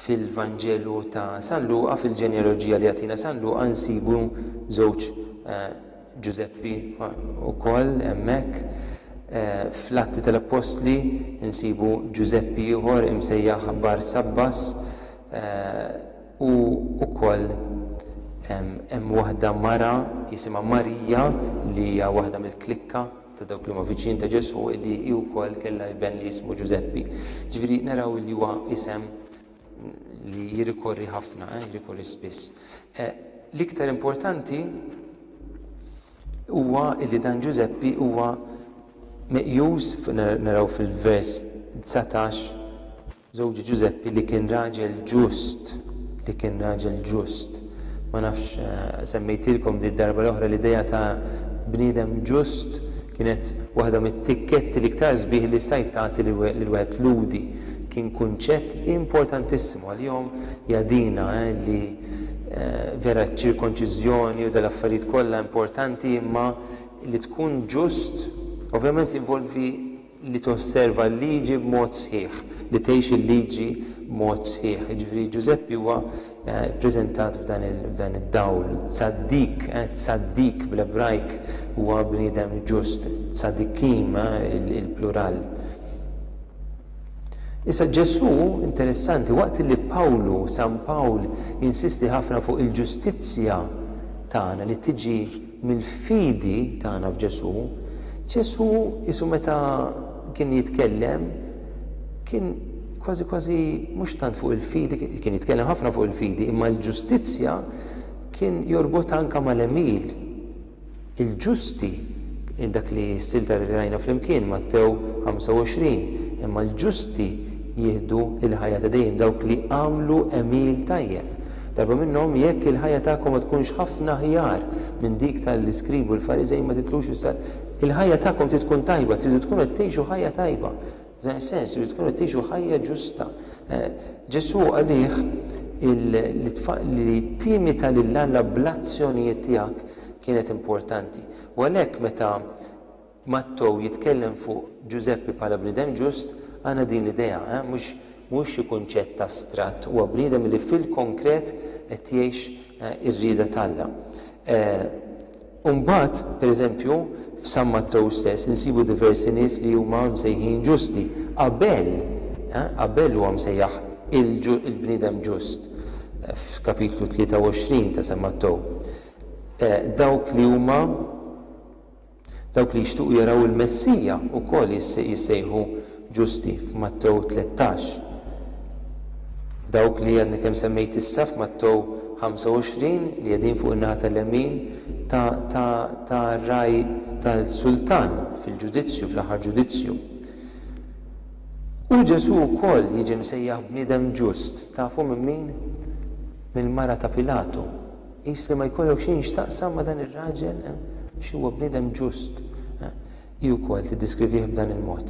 [SPEAKER 1] Fil-Vanġelu ta' San Luqa, fil-ġenjaloġija li għatina San Luqa, nsibu żewġ Ġuseppi ukoll hemmhekk. Fl-Atti tal-Apostli nsibu Ġuseppi ieħor imsejjaħ Barsabbas u wkoll hemm waħda mara jisimha Marija li hija waħda mill-klikka ta' dawk li huma viċin ta' Ġesu li hi wkoll kellha jben li jismu Ġuseppi. Ġifieri naraw li huwa isem li jirrikorri ħafna, jirrikorri spiss. L-iktar importanti huwa li dan Ġuseppi huwa meqjus naraw fil-vers 19 żewġ Ġuseppi li kien raġel ġust. Ma nafx semmejtilkom di darba l-oħra l-idea ta' bniedem ġust kienet waħda mit-tikketti li iktar sbieħ li stajt tagħti lil wieħed ludi. Kien kunċett importantissimu għal-jom jadina li vera ċirkonċiżjoni u dal-affarijiet kollha importanti imma li tkun ġust ovvjament involvi li tosserva l-liġi b'mod sħiħ, li tgħix il-liġi b'mod sħiħ. Ġifieri Ġuseppi huwa ppreżentat f'dan id-dawl. Tzaddik bl-Ebrajk huwa bniedem ġust, tzaddikim il-plural. Issa Ġesu interessanti waqt li San Pawl insisti ħafna fuq il-ġustizzja tagħna li tiġi mill-fidi tagħna f'Ġesu. Ġesu isu meta kien jitkellem kien kważi mhux tant fuq il-fidi, kien jitkellem ħafna fuq il-fidi, imma l-ġustizzja kien jorbot anke mal-emil. Il-ġusti il-dak li s-silta li rajna fl-imkien Mattew 25, imma l-ġusti jieħdu il-ħajja ta' dejjem dawk li għamlu emil tajjeb. Darba minnhom jekk il-ħajja tagħkom ma tkunx ħafna ħjar minn dik tal-iskribu l-Fariżej ma titlux fis-sal. Il-ħajja tagħkom trid tkun tajba, tridu tkunu qed tgħixu ħajja tajba. F'dan is-sens tridu tkunu qed tgħixu ħajja ġusta. Ġesu għalih li timita lillah l-ablazzjonijiet tiegħek kienet importanti. U għalhekk meta Mattew jitkellem fuq Ġuseppi bħala bniedem ġust, għandna din l-idea, mhux xi kunċett astratt, huwa bniedem li fil-konkret qed jgħix ir-rieda tal-Alla. Mbagħad, pereżempju, f'San Mattew stess insibu diversi nies li huma msejħin ġusti. Abel huwa msejjaħ il-bniedem ġust f'kapitlu 23 ta' San Mattew. Dawk li jixtuqu jaraw il-Messija wkoll jissejħu ġusti f'Mattew 13. Dawk li għandna kemm semmejt issa f'Mattew 25 li qegħdin fuq in-naħa tal-lemin ta' raj tal-sultan fil-ġudizzju, fl-aħħar ġudizzju. U Ġesu wkoll jiġi msejjaħ bniedem ġust. Tafu minn min? Mill-mara ta' Pilatu. Jisli ma jkollok xejn x'taqsam ma' dan ir-raġel xi huwa bniedem ġust. Hi wkoll tiddiskrivih b'dan il-mod.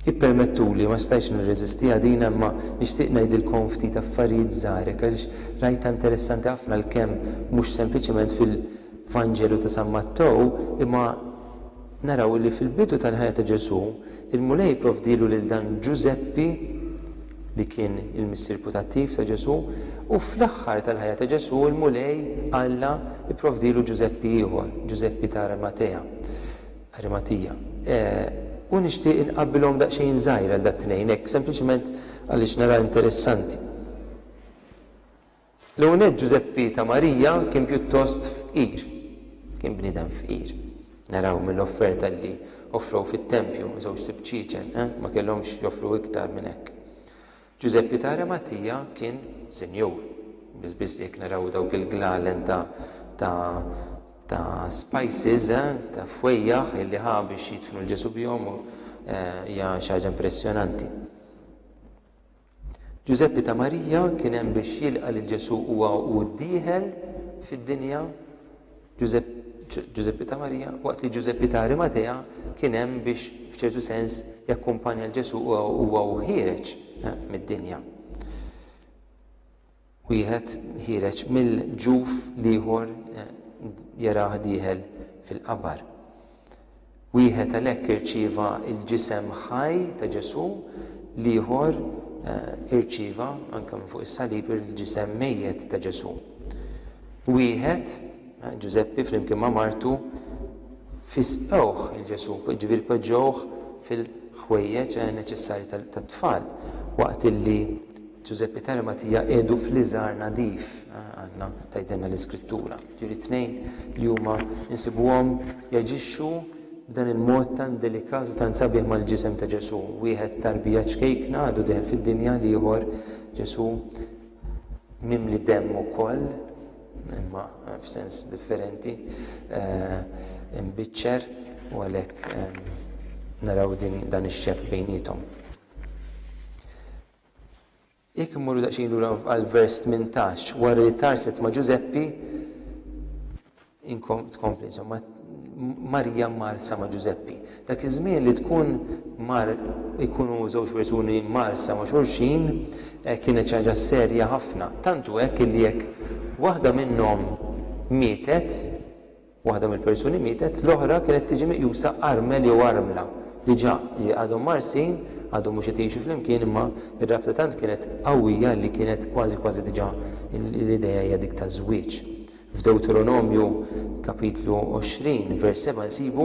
[SPEAKER 1] Ippermettuli ma stajtx nirreżistiha din imma nixtieq ngħidilkom ftit affarijiet żgħar għaliex rajta interessanti ħafna l-kemm mhux sempliċement fil-Vanġelu ta' San Mattew imma naraw li fil-bidu tal-ħajja ta' Ġesu il-mulej jipprovdilu lil dan Ġuseppi li kien il-missier putattiv ta' Ġesu u fl-aħħar tal-ħajja ta' Ġesu il-mulej Alla jipprovdilu Ġuseppi ieħor, Ġuseppi ta' Arimatija. U nixtieq inqabbilhom daqsxejn żgħir għal dat-tnejn hekk sempliċement għaliex nara interessanti. L-ewwel Ġuseppi ta' Marija kien pjuttost fqir, kien bniedem fqir. Naraw mill-offerta li offrew fit-tempju żewġ tibċiċen, ma kellhomx joffru iktar minn hekk. Ġuseppi ta' Arimatija kien senjur, biss jekk naraw dawk il-glalen ta' spices, ta' fwejjaħ illi ħa biex jitfnu l-Ġesu bihom hija xi ħaġa impressjonanti. Ġuseppi ta' Marija kien hemm biex jilqa' lil Ġesu huwa u ddieħel fid-dinja. Ġuseppi ta' Marija, waqt li Ġuseppi ta' Arimatija kien hemm biex f'ċertu sens jakkumpanja l-Ġesu huwa u ħireġ mid-dinja. Wieħed ħireġ mill-ġuf liħor jarah dieħel fil-qabar. Wieħed għalhekk irċieva l-ġisem ħaj ta' Ġesu, liħor irċieva anke minn fuq is-salib il-ġisem mejjed ta' Ġesu. Wieħed Ġuseppi flimkien ma' martu fisqewh il-Ġesu, ġifieri poġġewh fil-ħwejjeġ neċessarji tat-tfal waqt illi Ġuseppi ta' Arimatija qiegħdu fl-iżgħar nadif għandna tgħidilna l-Iskrittura. Ġifieri tnejn li huma insibuhom jaġixxu b'dan il-mod tan delikat u tan sabiħ mal-ġisem ta' Ġesu. Wieħed tarbija ċkejkna għadu deħel fid-dinja li ieħor Ġesu mimli demm ukoll, imma f'sens differenti, imbiċċer u għalhekk naraw dan ix-xepp bejniethom. Jekk immorru daqsxejn lura għal-vers 18 wara li tarset ma' Ġuseppi tkompli insomma Marija marsa ma' Ġuseppi. Dak iż-żmien li jkunu żewġ persuni marsa ma' xulxin kienet xi ħaġa serja ħafna. Tantu hekk li jekk waħda minnhom mietet, waħda mill-persuni mietet, l-oħra kienet tiġi meqjusa armel jew armla. Diġà li għadhom marsin għadhom mhux qed jgħixu flimkien imma ir-rabta tant kienet qawwija li kienet kważi diġà l-idea hija dik ta' żwieġ. F'Dewteronomju kapitlu 20 vers 7 nsibu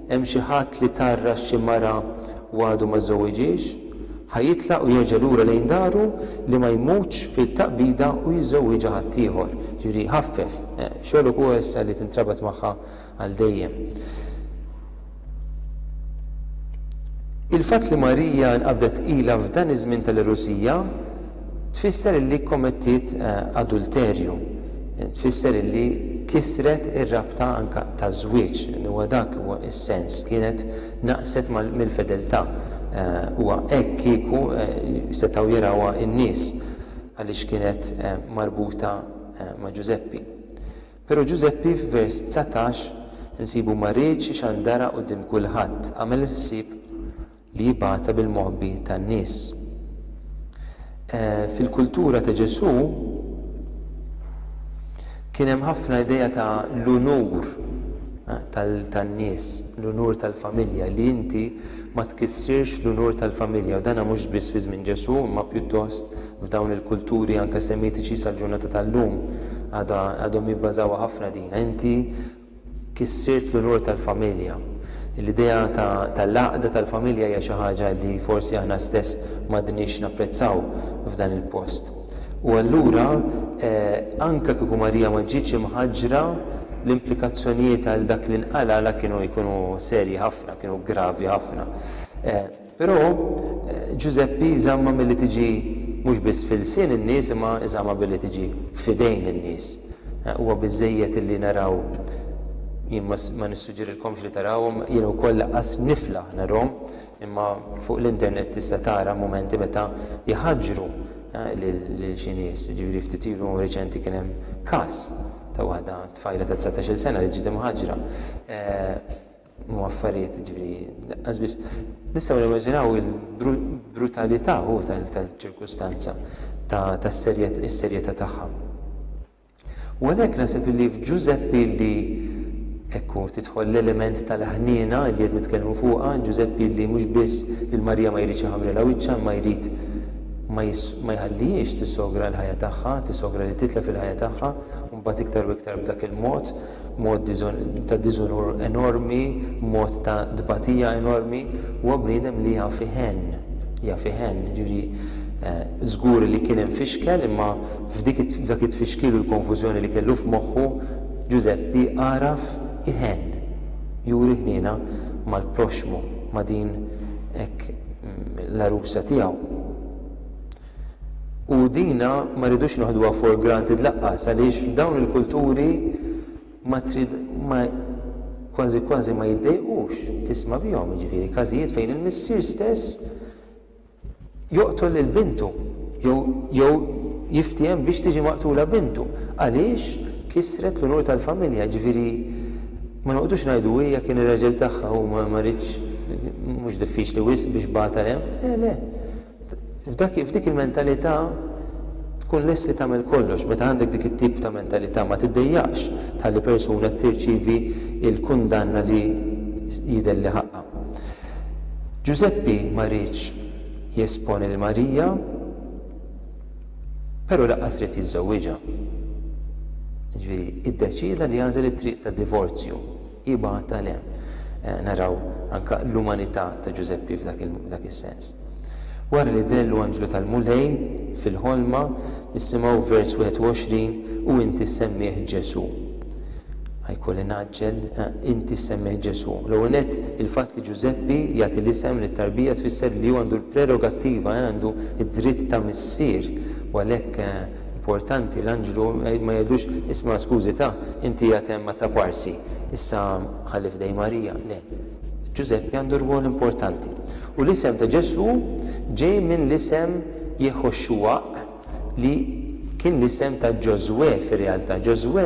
[SPEAKER 1] hemm xi ħadd li tarras xi mara u għadu ma żżewweġiex, ħajitlaq u jerġa' lura lejn daru li ma jmutx fil-taqbida u jiżżewwiġa ħaddieħor. Ġifieri ħaffef, xogħlok huwa issa li tintrabat magħha għal dejjem. Il-fatt li Marija nqabdet ilha f'dan iż-żmien tal-Irusija tfisser li kommettiet adulterju, tfisser li kisret ir-rabta anke taż-żwieġ, huwa dak huwa s-sens, kienet naqset mill-fedeltà. Huwa hekk kieku setgħu jarawha n-nies għaliex kienet marbuta ma' Ġuseppi. Però Ġuseppi f'vers 19 insibu ma rridx ixandara quddiem kulħadd, għamel ħsieb li jibgħatha bil-moħbi tan-nies. Fil-kultura ta' Ġesù kien hemm ħafna idea ta' l-unur tan-nies, l-unur tal-familja, li inti ma tkissirx l-unur tal-familja, u dana mhux biss fi żmien Ġesù, imma pjuttost f'dawn il-kulturi anke semitiċi sal-ġurnata tal-lum għadhom jibbażawha ħafna din. Inti kissirt l-unur tal-familja. L-idea tal-laqda tal-familja hija xi ħaġa li forsi aħna stess m'għadniex napprezzaw f'dan il-post. U allura anke kieku Marija ma ġietx imħaġġra, l-implikazzjonijiet għal dak li nqala kienu jkunu serji ħafna, kienu gravi ħafna. Però Ġuseppi żamma milli tiġi mhux biss fil-sien in-nies imma żamma billi tiġi f'idejn in-nies. Huwa biżżejjed illi naraw, jien ma nissuġġerilkomx li tarawhom, jien ukoll laqqas niflaħ narahom, imma fuq l-internet tista' tara momenti meta jħaġġru lil xi nies. Ġifieri ftit ilu reċenti kien hemm każ ta' waħda tfajla ta' 19-il sena li ġiet imħaġġra. Mu affarijiet ġifieri laqqas biss nistgħu nimmaġinaw il-brutalità tal-ċirkustanza tas-serjetà tagħha. U għalhekk naħseb li f'Ġuseppi li ekku tidħol l-element tal-ħniena li qed nitkellmu fuqha, Ġuseppi li mhux biss il-Marija ma jridx iħammrilha wiċċha, ma jrid ma jħallihiex tisogra l-ħajja tagħha, tisogra li titla fil-ħajja tagħha, u mbagħad iktar u iktar b'dak il-mod, mod ta' diżunur enormi, mod ta' dbatija enormi, huwa bniedem li jaf ħen, ġifieri żgur li kien hemm fixkel, imma f'dak it-tfixkil u l-konfużjoni li kellu f'moħħu Ġuseppi għaraf iħen, juri ħniena mal-proxmu, ma' din hekk l-arusa tiegħu. U dina ma rridux noħduha for granted laqqas, għaliex f'dawn il-kulturi kważi ma jiddejqux tisma' bihom, ġifieri każijiet fejn il-missier stess joqtol lil bintu jew jiftihem biex tiġi maqtula bintu. Għaliex kisret l-unur tal-familja, ġifieri ma noqgħodux ngħidu hija kien ir-raġel tagħha u ma rridx mhux diffiċli wisq biex bagħatha hemm. Le. F'dik il-mentalità tkun lest li tagħmel kollox, meta għandek dik it-tip ta' mentalità ma tiddejjaqx tħalli persuna tirċievi l-kundanna li jidher li ħaqqa. Ġuseppi ma rridx jesponi l-Marija, però laqqas rid jiżżewwiġha. Ġifieri iddeċida li jażel it-triq ta' divorzju, jibgħatha lehem. Naraw anke l-umanità ta' Ġuseppi f'dak is-sens. Wara li dellu Anġlu tal-Mulej fil-ħolma nisimgħu vers 21 u inti semmih Ġesù. Ħajkolli naġġel inti semmih Ġesù. L-ewwel nett il-fatt li Ġuseppi jagħti l-isem lit-tarbija tfisser li għandu l-prerogattiva, għandu id-dritt ta' missier, u għalhekk importanti l-Anġlu ma jgħidux isma' skużi inti jagħtem ma ta' parsi, issa ħalli f'dej Marija. Le. Ġuseppi għandu rwol importanti. U l-isem ta' Ġesù ġej minn l-isem Jehoxuaq li kien l-isem ta' Ġożwe fir-realtà. Ġożwe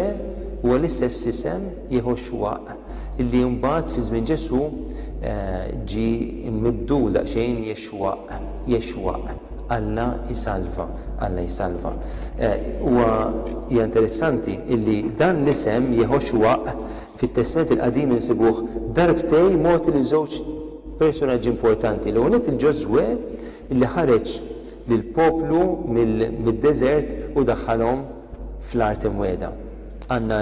[SPEAKER 1] huwa l-istess isem Jehoxuaq illi mbagħad fi żmien Ġesù ġi mibdul daqsxejn Jexuaq. Alla jisalva. Huwa hija interessanti illi dan l-isem Jehoxuaq fit-Testament il-Qadim insibuh darbtej mod li żewġ personaġġi importanti. L-ewwel il-Ġożwe illi ħareġ lill-poplu mid-deżert u daħħalhom fl-art imwiegħda. Għandna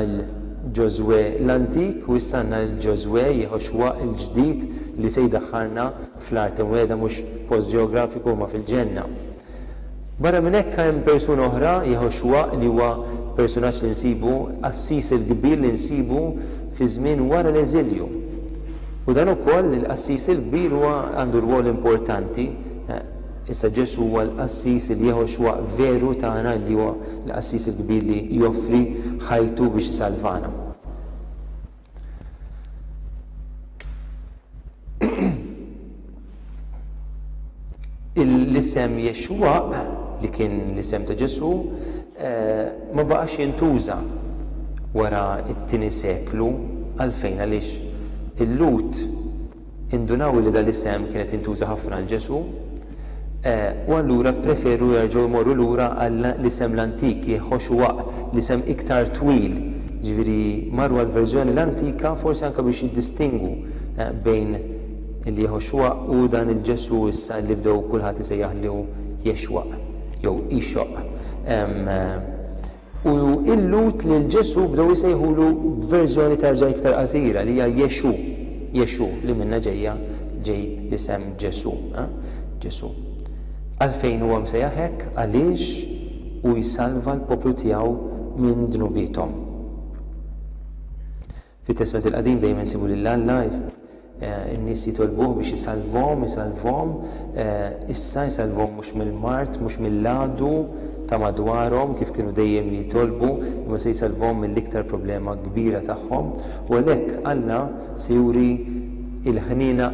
[SPEAKER 1] Ġoswe l-antik u issa għandna l-Ġoswe Yehoxwa l-ġdid li se jdaħħalna fl-art imwiegħda mhux post ġeografiku ma fil-ġenna. Barra minn hekk hemm persuna oħra Yehoxwa li huwa personaġġ li nsibu qassis il-kbir li nsibu fi żmien wara l-eżilju. U dan ukoll il-qassis il-kbir huwa għandu rwol importanti. Issa Ġesu huwa l-qassis li Yehoxwa veru tagħna li huwa l-qassis il-kbir li joffri ħajtu biex isalvana. L-isem Jexwa li kien l-isem ta' Ġesu ma baqax jintuża wara t-tieni seklu għalfejn għaliex il-Lut indunaw li dal-isem kienet jintuża ħafna l Ġesu u allura preferu jerġgħu jmorru lura għal l-isem l-antik Yehoxwa l-isem iktar twil. Ġifieri marru għall-verżjoni l-antika forsi anke biex jiddistingu bejn il-Yehoxwa u dan il-Ġesu issa li bdew kulħadd isejjaħlu Jexwa jew Ixoq. U il-Lut li l-Ġesu bdew isejħulu b'verżjoni tarġa' iktar qasira li hija Jexu li minnha ġej l-isem Ġesu. Għalfejn huwa msejjaħ hekk għaliex u jsalva l-poplu tiegħu minn dnubithom. Fit-Testament il-Qadim dejjem insibu lil Alla in-nies jitolbuh biex isalvhom, issa jsalvhom mhux mill-mart, mhux mill-għadu ta' madwarhom kif kienu dejjem jitolbu, imma se jsalvhom mill-iktar problema kbira tagħhom u għalhekk Alla se juri il-ħnina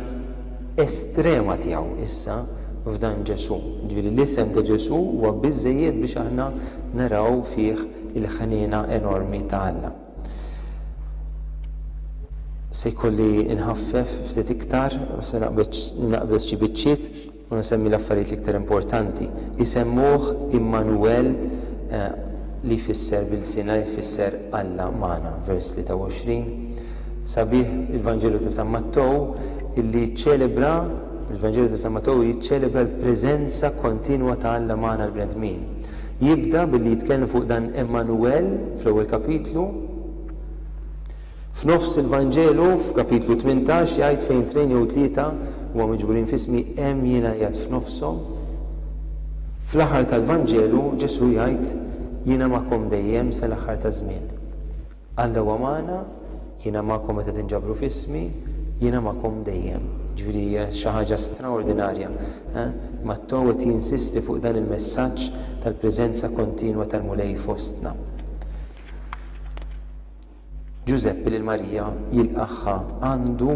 [SPEAKER 1] estrema tiegħu issa f'dan Ġesu. Ġifieri l-isem ta' Ġesu huwa biżżejjed biex aħna naraw fih il-ħnina enormi ta' Alla. Se jkolli nħaffef ftit iktar, se naqbes xi biċċiet u nsemmi l-affarijiet l-iktar importanti. Isemmuh Immanuel li jfisser bil-sina jfisser Alla magħna, vers 23. Sabiħ il-Vanġelu ta' San Mattew illi ċelebra il-Vanġelu ta' San Mattew jiċċelebra l-preżenza kontinwa ta' Alla magħna l-bnedmin. Jibda billi jitkellem fuq dan Emmanuel fl-ewwel kapitlu. F'nofs il-Vanġelu f'kapitlu 18 jgħid fejn tnejn jew tlieta huwa miġburin f'ismi hemm jiena qiegħed f'nofshom. Fl-aħħar tal-Vanġelu Ġesu jgħid jiena magħkom dejjem sal-aħħar ta' żmien. Alla huwa magħna, jiena magħkom meta tinġabru f'ismi, jiena magħkom dejjem. Ġifieri hija xi ħaġa straordinarja. Mattew qed jinsisti fuq dan il-messaġġ tal-preżenza kontinwa tal-Mulej fostna. Ġuseppi lil Marija jilqagħha għandu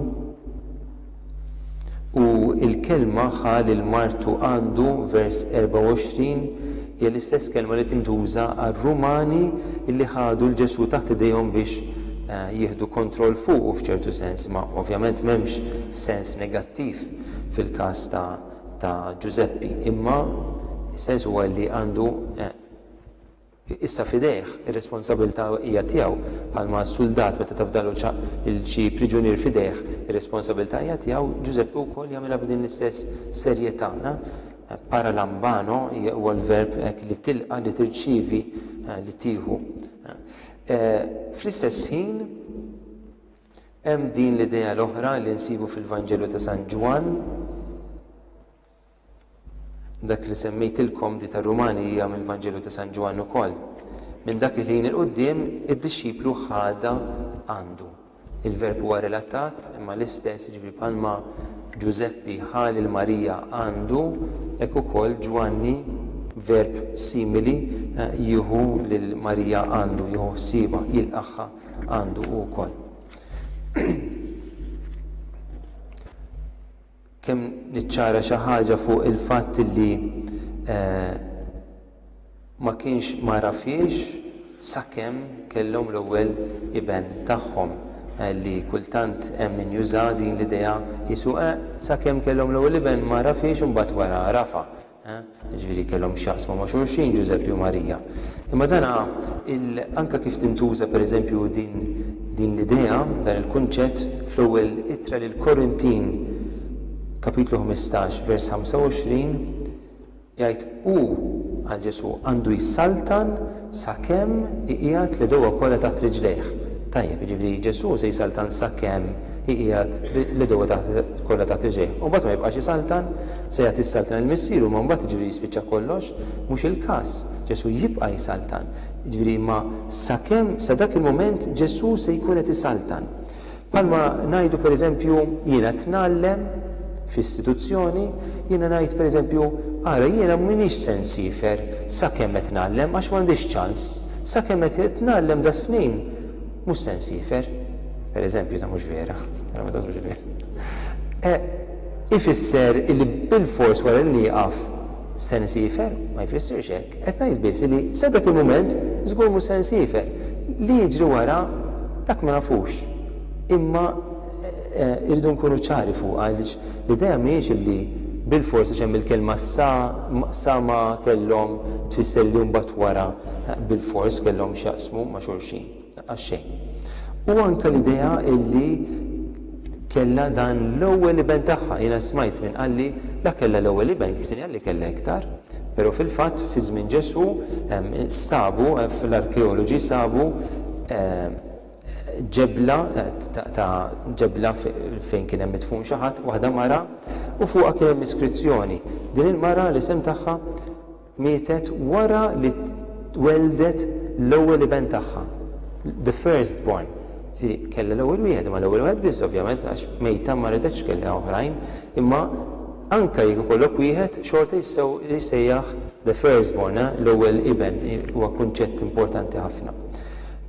[SPEAKER 1] u l-kelma ħa lil Martu għandu vers 24 hija l-istess kelma li tintuża għar-Rumani li ħadu l-Ġesu taħt idejhom biex jieħdu kontroll fuq f'ċertu sens, ma ovvjament m'hemmx sens negattiv fil-każ ta' Ġuseppi, imma is-sens huwa li għandu issa fidejh ir-responsabilità hija tiegħu bħalma s-soldat meta tafdalu xi priġunier fidejh ir-responsabilità hija tiegħu, Ġuseppi wkoll jagħmilha b'din l-istess serjetà. Paralambano huwa l-verb li tilqa' li tirċievi li tieħu. Fl-istess ħin hemm din l-idea l-oħra li nsibu fil-Vanġelu ta' San Ġwan, dak li semmejtilkom di tar-Rumani hija mill-Vanġelu ta' San Ġwan ukoll. Minn dak il-ħin il-qudiem id-dixxiplu ħada għandu. Il-verb huwa relatat imma l-istess jiġifieri bħalma Ġuseppi ħa lil Marija għandu, hekk ukoll Ġwanni verb simili jieħu lil Marija għandu, jieħu ħsiebha jilqagħha għandu wkoll. Kemm niċċara xi ħaġa fuq il-fatt li ma kienx ma rafiex sakemm kellhom l-ewwel iben tagħhom li kultant hemm min juża din l-idea jisu sakemm kellhom l-ewwel iben ma rafiex u mbagħad wara rafa. Ġifieri kellhom x'jaqsmu ma' xulxin Ġuseppi u Marija. Imma dan anke kif tintuża pereżempju din l-idea, dan il-kunċett fl-ewwel ittra lil Korintin kapitlu 15 vers 25 jgħid għal Ġesu għandu jissaltan sakemm li qiegħed li dewwa kollha taħt riġlejh. Tajjeb, jiġifieri Ġesu se jsaltan sakemm qiegħed l-edewa kollha taħt irġejh. U mbagħad ma jibqax isaltan, se jagħti s-saltan il-missieru, ma mbagħad jiġifieri jispiċċa kollox, mhux il-każ. Ġesu jibqa' jsaltan. Jiġifieri imma sakemm sa dak il-mument Ġesu se jkun qed isaltan. Bħalma ngħidu pereżempju jiena tnallem f'istituzzjoni, jiena ngħid pereżempju ara jiena m'iniex se nsifer sakemm qed nagħllem għax m'għandix ċans. Sakemm qed nagħllem da snin mhux se nsifer. Pereżempju ta' mhux vera. Ifisser li bil-fors wara li nieqaf se nsifer, ma jfissirx hekk. Qed ngħid biss li sa dak il-mument żgur mhux se nsifer. Li jiġri wara dak ma nafux. Imma irridu nkunu ċari fuq għaliex l-idea mhijiex li bil-fors għax hemm il-kelma sa ma kellhom tfisser li mbagħad wara bil-fors kellhom x'jaqsmu ma' xulxin għax-xejn. U anke l-idea illi kellha dan l-ewwel iben tagħha, jiena smajt minn qalli la kellha l-ewwel iben kisin li kellha iktar, però fil-fatt fi żmien Ġesu sabu fl-arkeoloġi sabu ġebla fejn kien hemm mitfun xi ħadd waħda mara u fuqha kien hemm iskrizzjoni. Din il-mara l-isem tagħha mietet wara li tweldet l-ewwel iben tagħha, the firstborn. Kellha l-ewwel wieħed, ma l-ewwel wieħed biss ovvjament għax mejta ma ridetx kellha oħrajn, imma anke jekk ikollok wieħed xorta jissejjaħ the firstborn, l-ewwel iben, huwa kunċett importanti ħafna.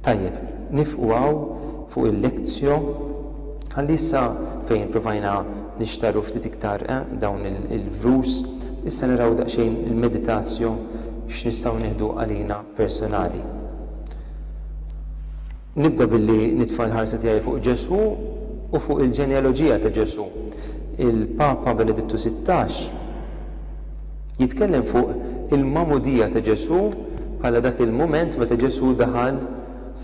[SPEAKER 1] Tajjeb, nifqu fuq il-lezzjo ħalli issa fejn provajna nixtaru ftit iktar dawn il-vrus, issa naraw daqsxejn il-meditazzjo x'nistgħu nieħdu għalina personali. Nibda billi nitfa' l-ħarsa tiegħi fuq Ġesu u fuq il-ġenealoġija ta' Ġesu. Il-Papa Benedittu 16 jitkellem fuq il-mamudija ta' Ġesu bħala dak il-mument meta Ġesu daħal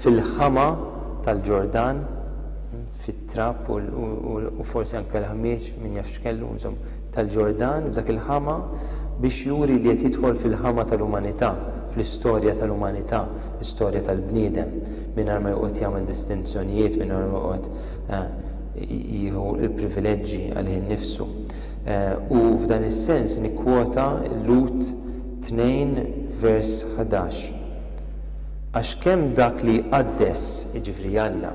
[SPEAKER 1] fil-ħama tal-Ġordan, fit-trapp u forsi anke l-ħmieġ min jaf x'kellu tal-Ġordan f'dak il-ħama biex juri li qed jidħol fil-ħama tal-umanità, fl-istorja tal-umanità, l-istorja tal-bniedem, mingħajr ma joqgħod jagħmel distinzjonijiet, mingħajr ma joqgħod jieħu l-privileġġi għalih innifsu. U f'dan is-sens nikkwota Lut 2 vers 11. Għax kemm dak li qaddes jiġifieri Alla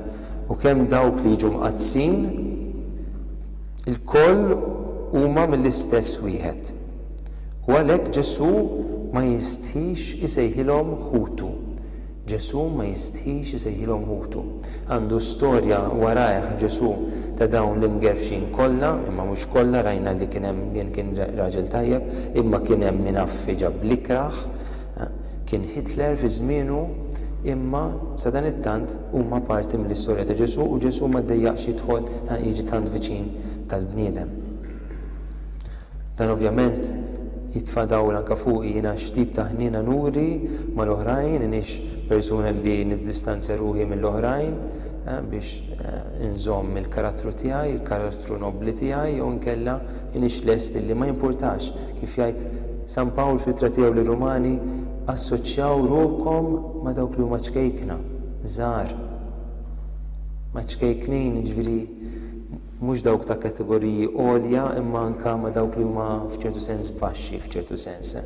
[SPEAKER 1] u kemm dawk li jiġu mqaddsin il-koll huma mill-istess wieħed. U għalhekk Ġesu ma jistħix isejħilhom ħutu. Ġesu ma jistħix isejħilhom ħutu. Għandu storja warajh Ġesu ta' dawn l-imgerfxin kollha, imma mhux kollha rajna li kien hemm kien raġel tajjeb, imma kien hemm min affi ġab l-ikraħ, kien Hitler fi żmienu, imma sa dan it-tant huma parti mill-istorja ta' Ġesu u Ġesu ma ddejjaqx jidħol jiġi tant viċin tal-bniedem. Dan ovvjament jitfa' dawl anke fuqi jiena x'tip ta' ħniena nuri mal-oħrajn, inhix persuna li niddistanzja ruħi mill-oħrajn biex inżomm il-karattru tiegħi, il-karattru nobbli tiegħi jew inkella inhix lest li ma jimpurtax kif jgħid San Pawl fil-ittra tiegħu lir-Rumani assoċjaw ruhkom ma' dawk li huma ċkejkna, żgħar. Ma' ċkejknin jiġifieri mhux dawk ta' kategoriji għolja imma anke ma' dawk li huma f'ċertu sens baxxi f'ċertu sens.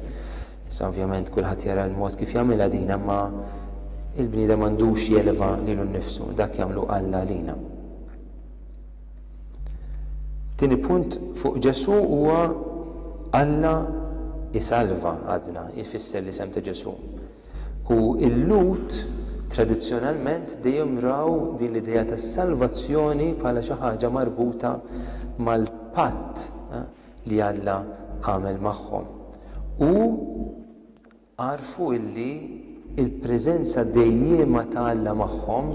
[SPEAKER 1] Issa ovvjament kulħadd jara l-mod kif jagħmilha din imma il-bniedem m'għandux jeleva lilu nnifsu, dak jagħmlu Alla lina. Tieni punt fuq Ġesu huwa Alla isalva għadna, jfisser li sem ta' Ġesu. U il-Lut tradizzjonalment dejjem raw din l-idea ta' salvazzjoni bħala xi ħaġa marbuta mal-patt li Alla għamel magħhom. U għarfu illi il-preżenza dejjema ta' Alla magħhom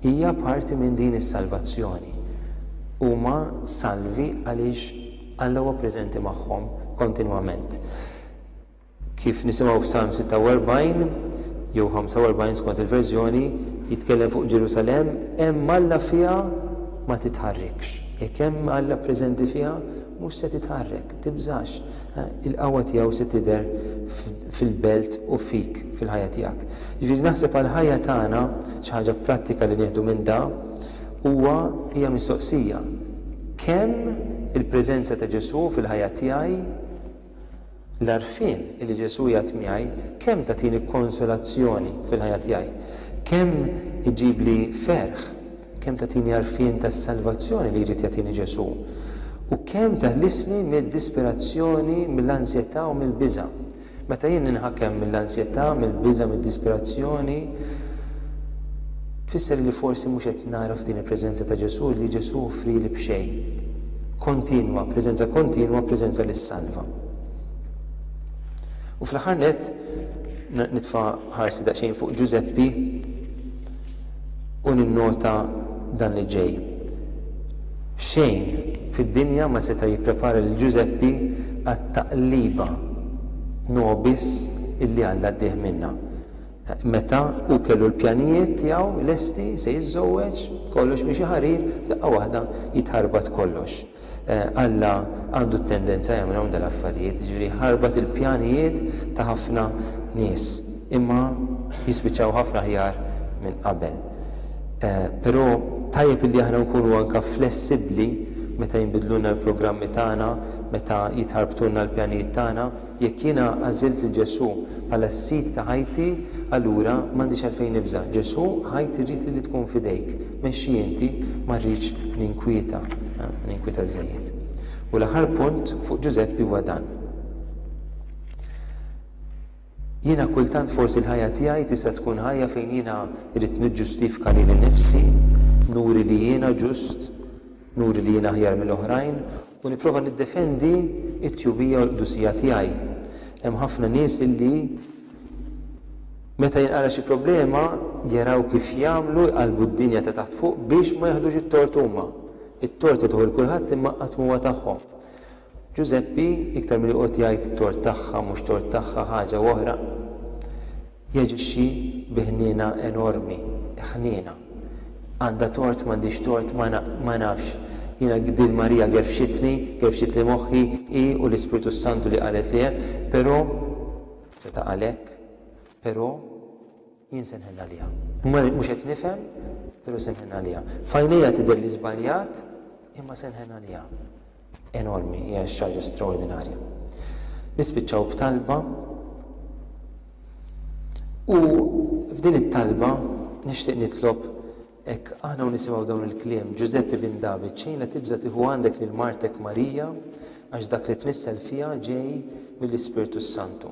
[SPEAKER 1] hija parti minn din is-salvazzjoni. Huma salvi għaliex Alla huwa preżenti magħhom kontinwament. Kif nisimgħu f'Salm 46 jew 45 skont il-verżjoni jitkellem fuq Ġerusalemm, hemm Alla fiha ma titħarrikx. Jekk hemm Alla preżenti fiha mhux se titħarrek, tibżax. Il-qawwa tiegħu se tidher fil-belt u fik fil-ħajja tiegħek. Jiġifieri naħseb għall-ħajja tagħna xi ħaġa prattika li nieħdu minn da hija mistoqsija. Kemm il-preżenza ta' Ġesu fil-ħajja tiegħi, l-arfien li Ġesu jgħat miegħi, kemm tagħtini konsolazzjoni fil-ħajja tiegħi, kemm iġib li ferħ, kemm tagħtini arfien tas-salvazzjoni li jrid jagħtini Ġesu, u kemm taħlisni mill-disperazzjoni, mill-ansjetà u mill-biża'. Meta jien ninħakem mill-ansjetà, mill-biża', mill-disperazzjoni, tfisser li forsi mhux qed nara f'din il-preżenza ta' Ġesu li Ġesu offri li b'xejn. Kontinwa, preżenza kontinwa, preżenza li salva. U fl-aħħar nett nitfa' ħarsi daqsxejn fuq Giuseppi u ninnota dan li ġej. Xejn fid-dinja ma seta' jipprepara lil Giuseppi għat-taqliba nobis illi Alla ddieħ minnha. Meta u kellu l-pjanijiet tiegħu lesti se jiżżewweġ, kollox mixi ħarir, f'daqqa waħda jitħarbat kollox. Alla għandu t-tendenza jagħmel hawn dal-affarijiet, jiġifieri ħarbat il-pjanijiet ta' ħafna nies, imma jispiċċaw ħafna ħjar minn qabel. Però tajjeb illi aħna nkunu anke flessibbli meta jinbidluna l-programmi tagħna, meta jitħarbtulna l-pjanijiet tagħna, jekk jiena għażilt lil Ġesu bħala s-sit ta' ħajti, allura m'għandix għalfejn nibża'. Ġesu ħajti rrid li tkun f'idejk, mexxi inti ma rridx ninkwieta żejjed. U l-aħħar punt fuq Giuseppi huwa dan. Jiena kultant forsi l-ħajja tiegħi tista' tkun ħajja fejn jiena rrid niġġustifika lili nnifsi, nuri li jiena ġust, nuri li jiena aħjar mill-oħrajn u nipprova niddefendi t-tjubija u l-qdusija tiegħi. Hemm ħafna nies illi meta jinqara xi problema jaraw kif jagħmlu jqalbu d-dinja ta' taħt fuq biex ma jaħdux it-tort huma. It-tort tuħu l-kulħadd imma qatt huwa tagħhom. Giuseppi iktar milli qgħod jgħid it-tort tagħha mhux tort tagħha ħaġa oħra, jeġixxi bi ħniena enormi, ħniena. Għandha tort m'għandix tort ma nafx. Jiena din Marija gerfxit li moħħi hi u l-Ispiritu Santu li qalet li però se taqalek, però jien se nħenna liha. Mhux qed nifhem, però se nħenna liha. Fajnejja tidher li żbaljat, imma se nħenna liha. Enormi, hija xi ħaġa straordinarja. Nispiċċaw b'talba u f'din it-talba nixtieq nitlob hekk aħna nisimgħu dawn il-kliem Giuseppi bin David xejn la tibża tieħu għandek lil Martek Marija għax dak li tnissel fiha ġej mill-Ispiritu Santu.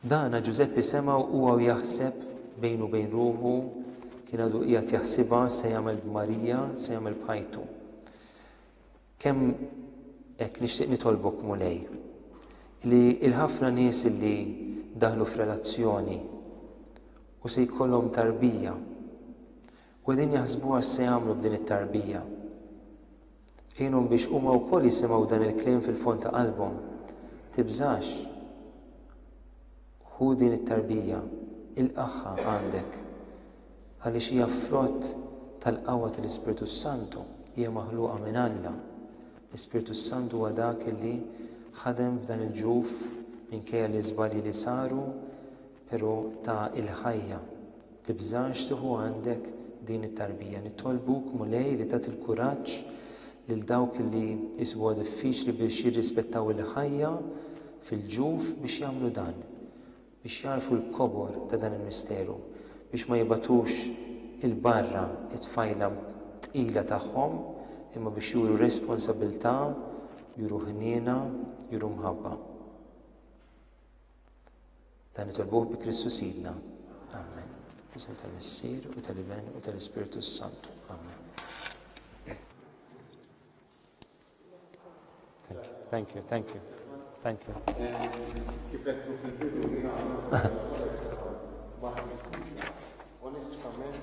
[SPEAKER 1] Dana Giuseppi semgħu huwa jaħseb bejnu bejn ruħu kien għadu qiegħed jaħsibha se jagħmel b'Marija, se jagħmel b'ħajtu. Kemm hekk nixtieq nitolbok mulej li il-ħafna nies li daħlu f'relazzjoni u se jkollhom tarbija u qegħdin jaħsbuha se jagħmlu b'din it-tarbija. Għinhom biex huma wkoll jisimgħu dan il-kliem fil-fond ta' qalbhom. Tibżax. Ħu din it-tarbija, il-qaħħa għandek għaliex hija frott tal-qawwa tal-Ispiritu Santu, hija maħluqa minn Alla. L-Ispiritu Santu huwa dak li ħadem f'dan il-ġuf minkejja l-iżbalji li saru, però ta' il-ħajja. Tibżax tieħu għandek din it-tarbija. Nitolbuk mulej li tagħti il-kuraġġ lil dawk li jisbuha diffiċli biex jirrispettaw il-ħajja fil-ġuf biex jagħmlu dan, biex jarfu l-kobor ta' dan il-misteru, biex ma jibatux il-barra it-tfajla tqila tagħhom, imma biex juru responsabilità, juru ħniena, juru mħabba. Dan nitolbuh bi Kristu Sidna. Amen. Bisem tal-Missier u tal-Iben u tal-Ispiritu Santu. Amen. Thank you. Onestament,